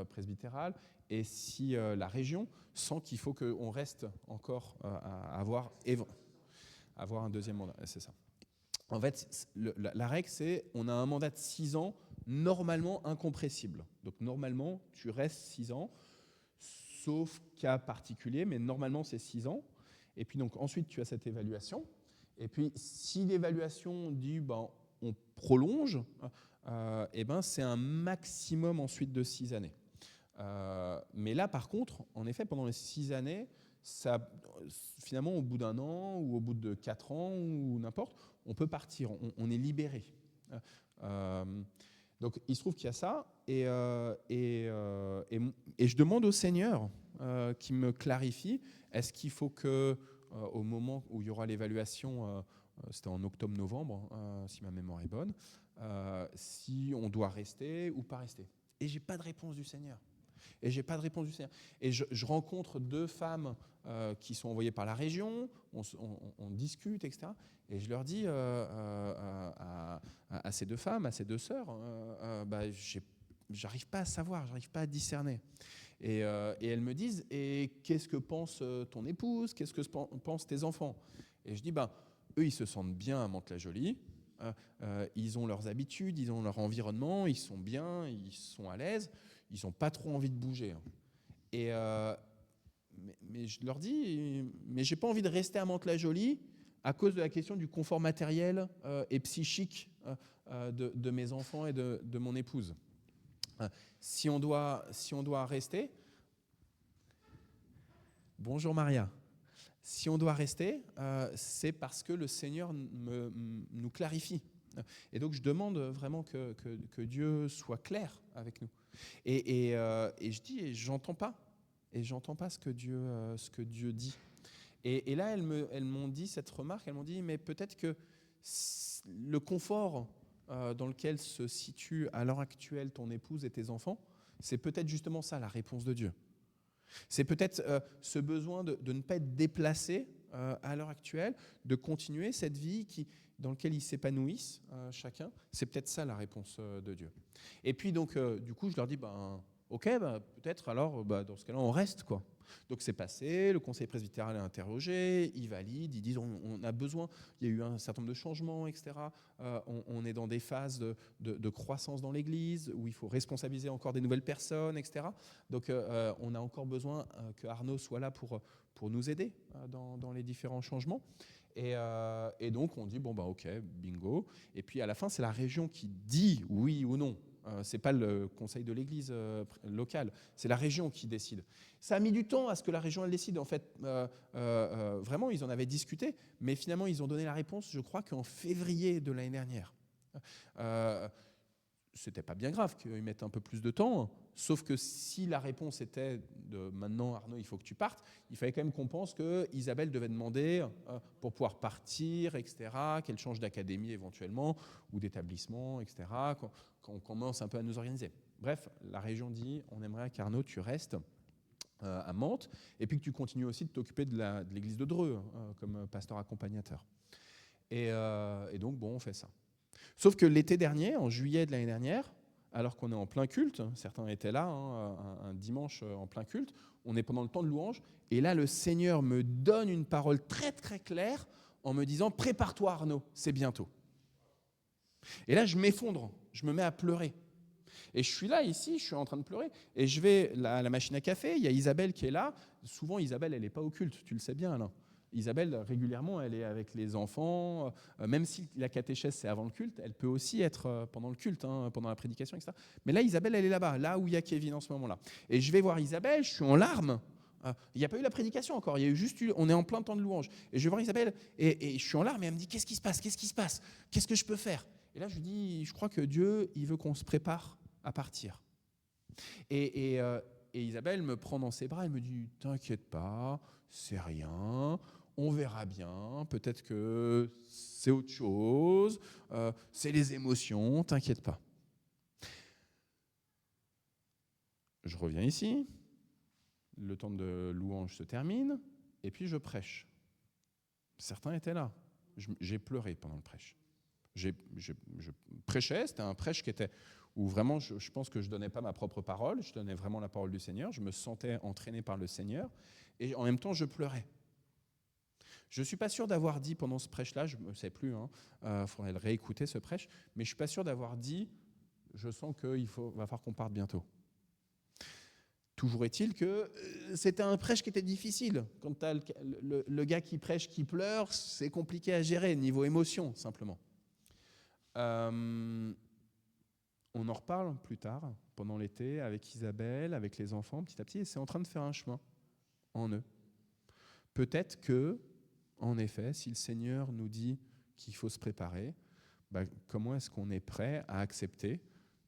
presbytéral, et si la région sent qu'il faut qu'on reste encore à avoir un deuxième mandat. C'est ça. En fait, la règle, c'est on a un mandat de 6 ans, normalement incompressible. Donc, normalement, tu restes 6 ans, sauf cas particulier, mais normalement, c'est 6 ans. Et puis donc ensuite tu as cette évaluation. Et puis si l'évaluation dit on prolonge, c'est un maximum ensuite de 6 années. Mais là par contre, en effet, pendant les 6 années, finalement au bout d'1 an ou au bout de 4 ans ou n'importe, on peut partir, on est libéré. Donc il se trouve qu'il y a ça, et je demande au Seigneur qui me clarifie, est-ce qu'il faut que, au moment où il y aura l'évaluation, c'était en octobre-novembre, si ma mémoire est bonne, si on doit rester ou pas rester. Et j'ai pas de réponse du Seigneur. Et je rencontre 2 femmes qui sont envoyées par la région, on discute, etc. Et je leur dis à ces 2 femmes, à ces 2 sœurs, j'arrive pas à savoir, j'arrive pas à discerner. Et elles me disent, et qu'est-ce que pense ton épouse, qu'est-ce que pensent tes enfants? Et je dis, eux, ils se sentent bien à Mantes-la-Jolie, ils ont leurs habitudes, ils ont leur environnement, ils sont bien, ils sont à l'aise, ils n'ont pas trop envie de bouger. Mais je leur dis, mais j'ai pas envie de rester à Mantes-la-Jolie à cause de la question du confort matériel et psychique de mes enfants et de mon épouse. Si on doit rester, bonjour Maria, si on doit rester, c'est parce que le Seigneur nous clarifie. Et donc je demande vraiment que Dieu soit clair avec nous. Et je dis, et j'entends pas ce que Dieu dit. Et là, elles m'ont dit cette remarque, elles m'ont dit, mais peut-être que le confort dans lequel se situe à l'heure actuelle ton épouse et tes enfants, c'est peut-être justement ça la réponse de Dieu. C'est peut-être ce besoin de ne pas être déplacé à l'heure actuelle, de continuer cette vie dans laquelle ils s'épanouissent chacun. C'est peut-être ça la réponse de Dieu. Et puis donc, du coup, je leur dis, ok, peut-être alors, dans ce cas-là, on reste, quoi. Donc c'est passé, le conseil presbytéral est interrogé, ils valident, ils disent on a besoin, il y a eu un certain nombre de changements, etc. On est dans des phases de croissance dans l'Église où il faut responsabiliser encore des nouvelles personnes, etc. Donc on a encore besoin que Arnaud soit là pour nous aider dans les différents changements. Et donc on dit ok, bingo. Et puis à la fin, c'est la région qui dit oui ou non. C'est pas le conseil de l'église locale, c'est la région qui décide. Ça a mis du temps à ce que la région elle décide. En fait, vraiment, ils en avaient discuté, mais finalement, ils ont donné la réponse, je crois, qu'en février de l'année dernière. C'était pas bien grave qu'ils mettent un peu plus de temps, sauf que si la réponse était de maintenant, Arnaud, il faut que tu partes, il fallait quand même qu'on pense que Isabelle devait demander pour pouvoir partir, etc., qu'elle change d'académie éventuellement ou d'établissement, etc., qu'on commence un peu à nous organiser. Bref, la région dit on aimerait qu'Arnaud, tu restes à Mantes et puis que tu continues aussi de t'occuper de l'église de Dreux comme pasteur accompagnateur. Et donc, on fait ça. Sauf que l'été dernier, en juillet de l'année dernière, alors qu'on est en plein culte, certains étaient là, un dimanche en plein culte, on est pendant le temps de louange, et là le Seigneur me donne une parole très très claire en me disant « Prépare-toi Arnaud, c'est bientôt ». Et là je m'effondre, je me mets à pleurer. Et je suis là, ici, je suis en train de pleurer. Et je vais à la machine à café, il y a Isabelle qui est là. Souvent, Isabelle, elle n'est pas au culte, tu le sais bien, Alain. Isabelle, régulièrement, elle est avec les enfants. Même si la catéchèse, c'est avant le culte, elle peut aussi être pendant le culte, pendant la prédication, etc. Mais là, Isabelle, elle est là-bas, là où il y a Kevin en ce moment-là. Et je vais voir Isabelle, je suis en larmes. Il n'y a pas eu la prédication encore, il y a eu juste on est en plein temps de louange. Et je vais voir Isabelle, et je suis en larmes, et elle me dit, qu'est-ce qui se passe? Qu'est-ce que je peux faire? Et là, je lui dis, je crois que Dieu, il veut qu'on se prépare à partir. Et Isabelle me prend dans ses bras, elle me dit, t'inquiète pas, c'est rien, on verra bien, peut-être que c'est autre chose, c'est les émotions, t'inquiète pas. Je reviens ici, le temps de louange se termine, et puis je prêche. Certains étaient là, j'ai pleuré pendant le prêche. Je prêchais, c'était un prêche qui était où vraiment je pense que je ne donnais pas ma propre parole, je donnais vraiment la parole du Seigneur, je me sentais entraîné par le Seigneur, et en même temps je pleurais. Je ne suis pas sûr d'avoir dit pendant ce prêche-là, je ne sais plus, faudrait le réécouter ce prêche, mais je ne suis pas sûr d'avoir dit, je sens qu'il va falloir qu'on parte bientôt. Toujours est-il que c'était un prêche qui était difficile. Quand tu as le gars qui prêche, qui pleure, c'est compliqué à gérer, niveau émotion, simplement. On en reparle plus tard, pendant l'été, avec Isabelle, avec les enfants, petit à petit, et c'est en train de faire un chemin en eux. Peut-être que, en effet, si le Seigneur nous dit qu'il faut se préparer, comment est-ce qu'on est prêt à accepter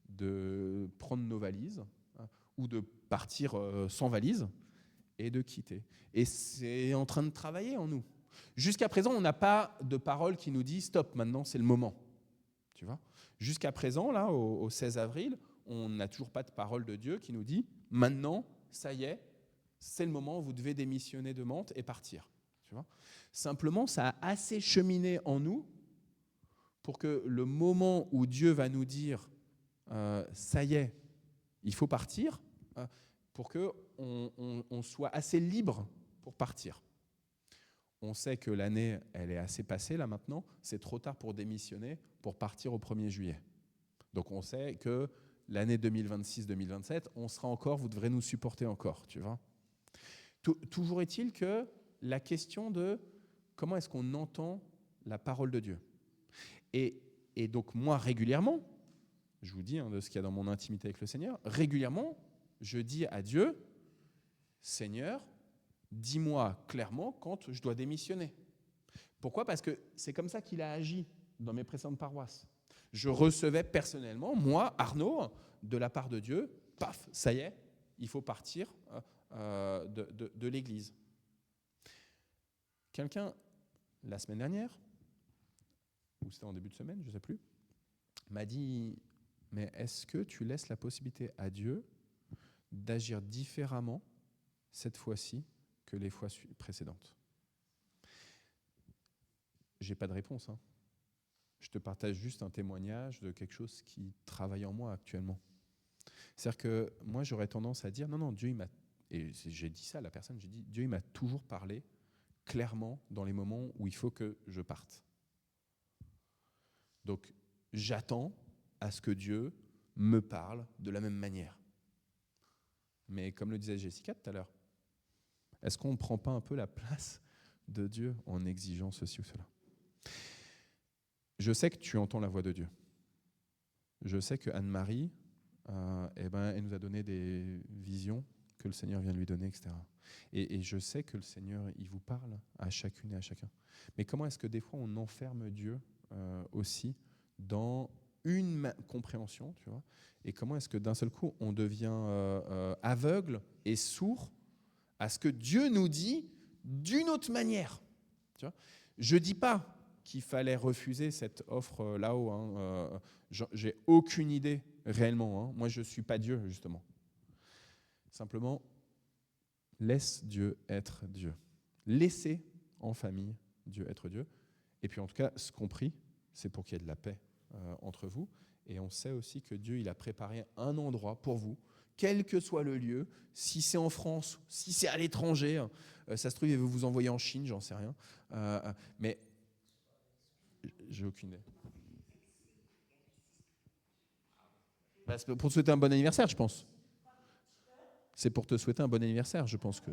de prendre nos valises ou de partir sans valise et de quitter. Et c'est en train de travailler en nous. Jusqu'à présent, on n'a pas de parole qui nous dit « stop, maintenant c'est le moment ». Tu vois ? Jusqu'à présent, là, au 16 avril, on n'a toujours pas de parole de Dieu qui nous dit « maintenant, ça y est, c'est le moment où vous devez démissionner de Mantes et partir ». Tu vois ? Simplement, ça a assez cheminé en nous pour que le moment où Dieu va nous dire « ça y est, il faut partir », pour qu'on soit assez libre pour partir. On sait que l'année, elle est assez passée là maintenant, c'est trop tard pour démissionner, pour partir au 1er juillet. Donc on sait que l'année 2026-2027, on sera encore, vous devrez nous supporter encore, tu vois. Toujours est-il que la question de comment est-ce qu'on entend la parole de Dieu. Et donc moi, régulièrement, je vous dis de ce qu'il y a dans mon intimité avec le Seigneur, régulièrement, je dis à Dieu, Seigneur, dis-moi clairement quand je dois démissionner. Pourquoi ? Parce que c'est comme ça qu'il a agi dans mes précédentes paroisses. Je recevais personnellement, moi, Arnaud, de la part de Dieu, paf, ça y est, il faut partir de l'Église. Quelqu'un, la semaine dernière, ou c'était en début de semaine, je ne sais plus, m'a dit, mais est-ce que tu laisses la possibilité à Dieu d'agir différemment cette fois-ci que les fois précédentes? Je n'ai pas de réponse. Je te partage juste un témoignage de quelque chose qui travaille en moi actuellement. C'est-à-dire que moi, j'aurais tendance à dire, non, Dieu, il m'a... Et j'ai dit ça à la personne, j'ai dit, Dieu, il m'a toujours parlé clairement dans les moments où il faut que je parte. Donc, j'attends à ce que Dieu me parle de la même manière. Mais comme le disait Jessica tout à l'heure, est-ce qu'on ne prend pas un peu la place de Dieu en exigeant ceci ou cela ? Je sais que tu entends la voix de Dieu. Je sais que Anne-Marie, elle nous a donné des visions que le Seigneur vient de lui donner, etc. Et je sais que le Seigneur, il vous parle à chacune et à chacun. Mais comment est-ce que des fois on enferme Dieu aussi dans une compréhension, tu vois ? Et comment est-ce que d'un seul coup on devient aveugle et sourd à ce que Dieu nous dit d'une autre manière, tu vois ? Je dis pas qu'il fallait refuser cette offre là-haut. J'ai aucune idée réellement. Moi, je ne suis pas Dieu, justement. Simplement, laisse Dieu être Dieu. Laissez en famille Dieu être Dieu. Et puis, en tout cas, ce compris, c'est pour qu'il y ait de la paix entre vous. Et on sait aussi que Dieu, il a préparé un endroit pour vous, quel que soit le lieu, si c'est en France, si c'est à l'étranger, ça se trouve, il veut vous envoyer en Chine, j'en sais rien. Mais j'ai aucune idée. C'est pour te souhaiter un bon anniversaire, je pense. C'est pour te souhaiter un bon anniversaire, je pense que.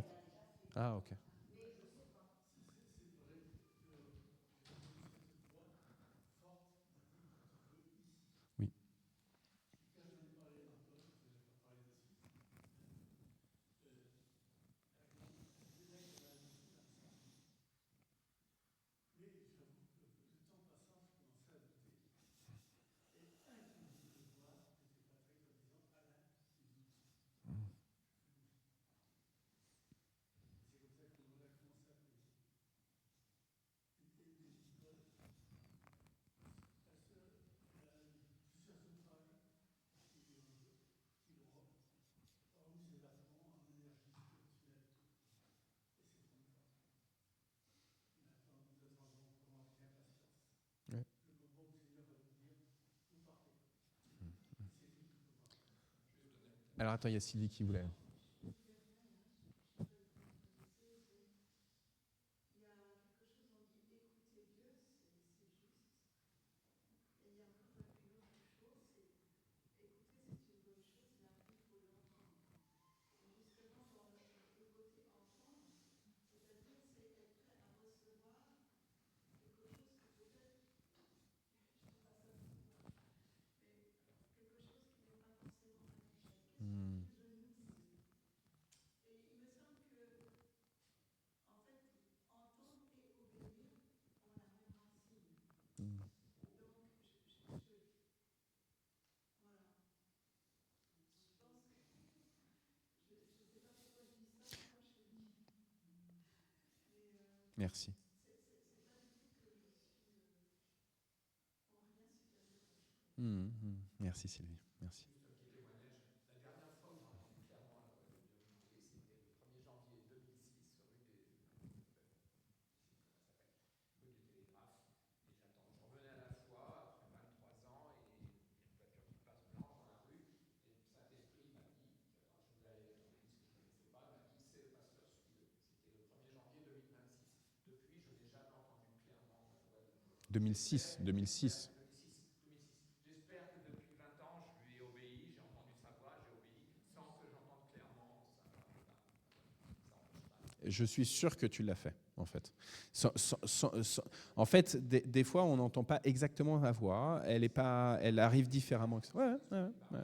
Ah, ok. Oui. Ouais. Alors attends, il y a Sylvie qui voulait. Hmm. Hmm. Merci. Merci Sylvie, merci. Juste un petit témoignage. La dernière fois où j'ai entendu clairement la voix de Dieu me parler, c'était le 1er janvier 2006, rue des, rue du Télégraphe. Et je revenais à la foi après 23 ans et il y a une voiture qui passe blanche dans la rue. Et le Saint-Esprit m'a dit, je voulais aller dans l'église que je ne connaissais pas, m'a dit c'est le pasteur Suiveux. C'était le 1er janvier 2026. Depuis, je n'ai jamais entendu clairement la voix de Dieu. 2006, 2006. 2006. J'espère que depuis 20 ans, je lui ai obéi, j'ai entendu sa voix, j'ai obéi, sans que j'entende clairement ça empêche pas. Je suis sûr que tu l'as fait, en fait. En fait, des fois, on n'entend pas exactement la voix. Elle arrive différemment. Ouais, ouais, ouais.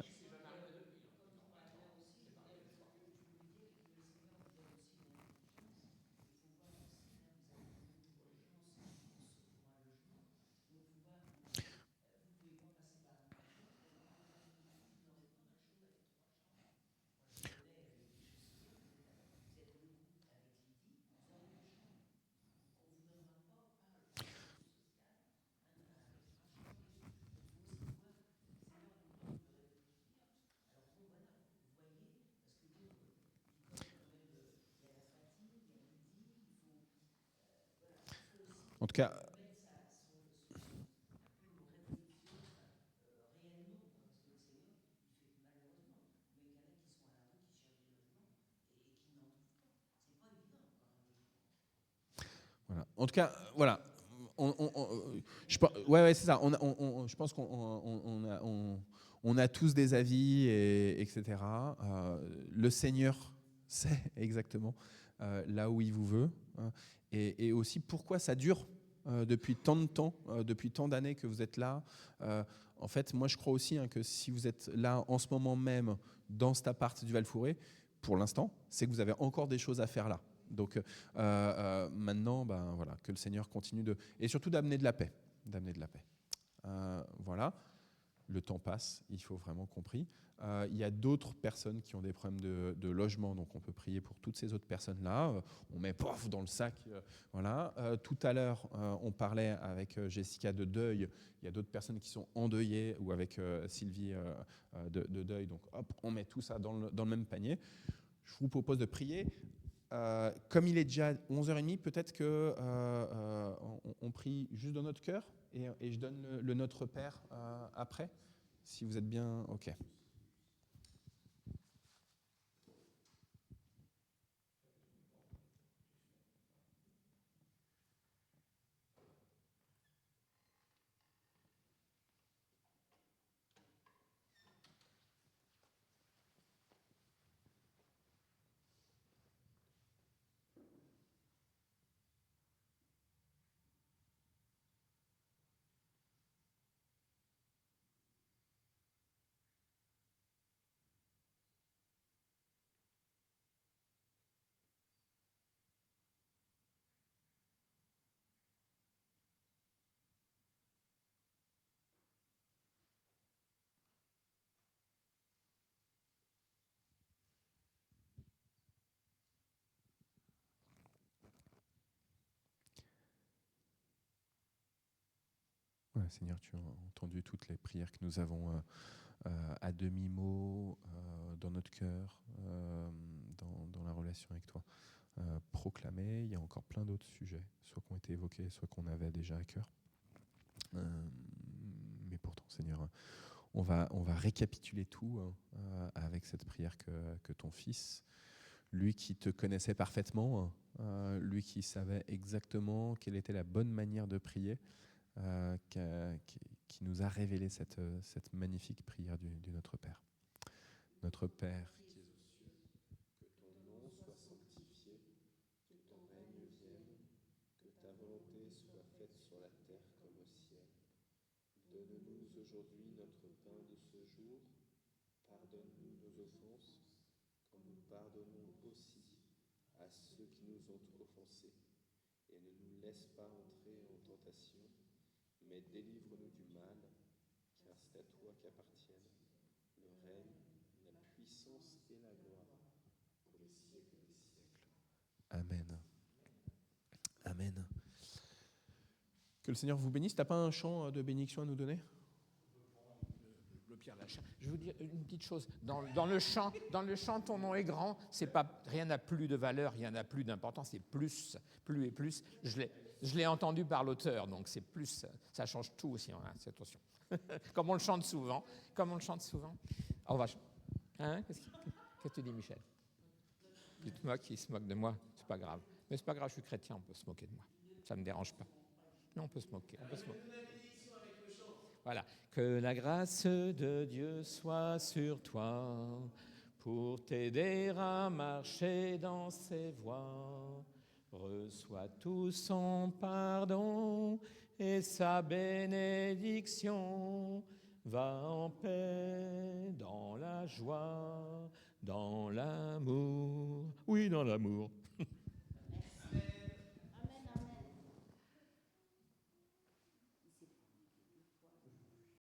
En tout cas, voilà. En tout cas, voilà. Ouais, c'est ça. Je pense qu'on a tous des avis, etc. Le Seigneur sait exactement là où il vous veut, hein, et aussi pourquoi ça dure depuis tant de temps, depuis tant d'années que vous êtes là. En fait, moi, je crois aussi, hein, que si vous êtes là en ce moment même dans cet appart du Val-Fouré, pour l'instant, c'est que vous avez encore des choses à faire là. Donc maintenant, voilà, que le Seigneur continue et surtout d'amener de la paix, voilà. Le temps passe, il faut vraiment compris. Il y a d'autres personnes qui ont des problèmes de logement, donc on peut prier pour toutes ces autres personnes-là. On met pof dans le sac, voilà. Tout à l'heure, on parlait avec Jessica de deuil. Il y a d'autres personnes qui sont endeuillées, ou avec Sylvie de deuil. Donc hop, on met tout ça dans le même panier. Je vous propose de prier. Comme il est déjà 11h30, peut-être qu'on prie juste dans notre cœur et je donne le Notre Père après, si vous êtes bien. Ok. Ouais, Seigneur, tu as entendu toutes les prières que nous avons à demi-mot, dans notre cœur, dans la relation avec toi. Proclamer, il y a encore plein d'autres sujets, soit qui ont été évoqués, soit qu'on avait déjà à cœur. Mais pourtant, Seigneur, on va récapituler tout avec cette prière que ton Fils, lui qui te connaissait parfaitement, lui qui savait exactement quelle était la bonne manière de prier, qui nous a révélé cette magnifique prière du Notre Père. Notre Père qui es aux cieux, que ton nom soit sanctifié, que ton règne vienne, que ta volonté soit faite sur la terre comme au ciel. Donne-nous aujourd'hui notre pain de ce jour. Pardonne-nous nos offenses, comme nous pardonnons aussi à ceux qui nous ont offensés. Et ne nous laisse pas entrer en tentation, mais délivre-nous du mal, car c'est à toi qu'appartiennent le règne, la puissance et la gloire pour les siècles des siècles. Amen. Amen. Que le Seigneur vous bénisse. Tu n'as pas un chant de bénédiction à nous donner ? Le Pierre Lachin. Je vais vous dire une petite chose. Dans le chant, ton nom est grand. C'est pas, rien n'a plus de valeur, rien n'a plus d'importance. C'est plus et plus. Je l'ai entendu par l'auteur, donc c'est plus. Ça change tout aussi. Hein, attention. Comme on le chante souvent. On va. Hein, qu'est-ce que tu dis, Michel? Dites-moi qui se moque de moi. C'est pas grave. Mais c'est pas grave. Je suis chrétien. On peut se moquer de moi. Ça me dérange pas. Non, on peut se moquer. Voilà. Que la grâce de Dieu soit sur toi pour t'aider à marcher dans ses voies. Reçois tout son pardon et sa bénédiction. Va en paix, dans la joie, dans l'amour. Oui, dans l'amour.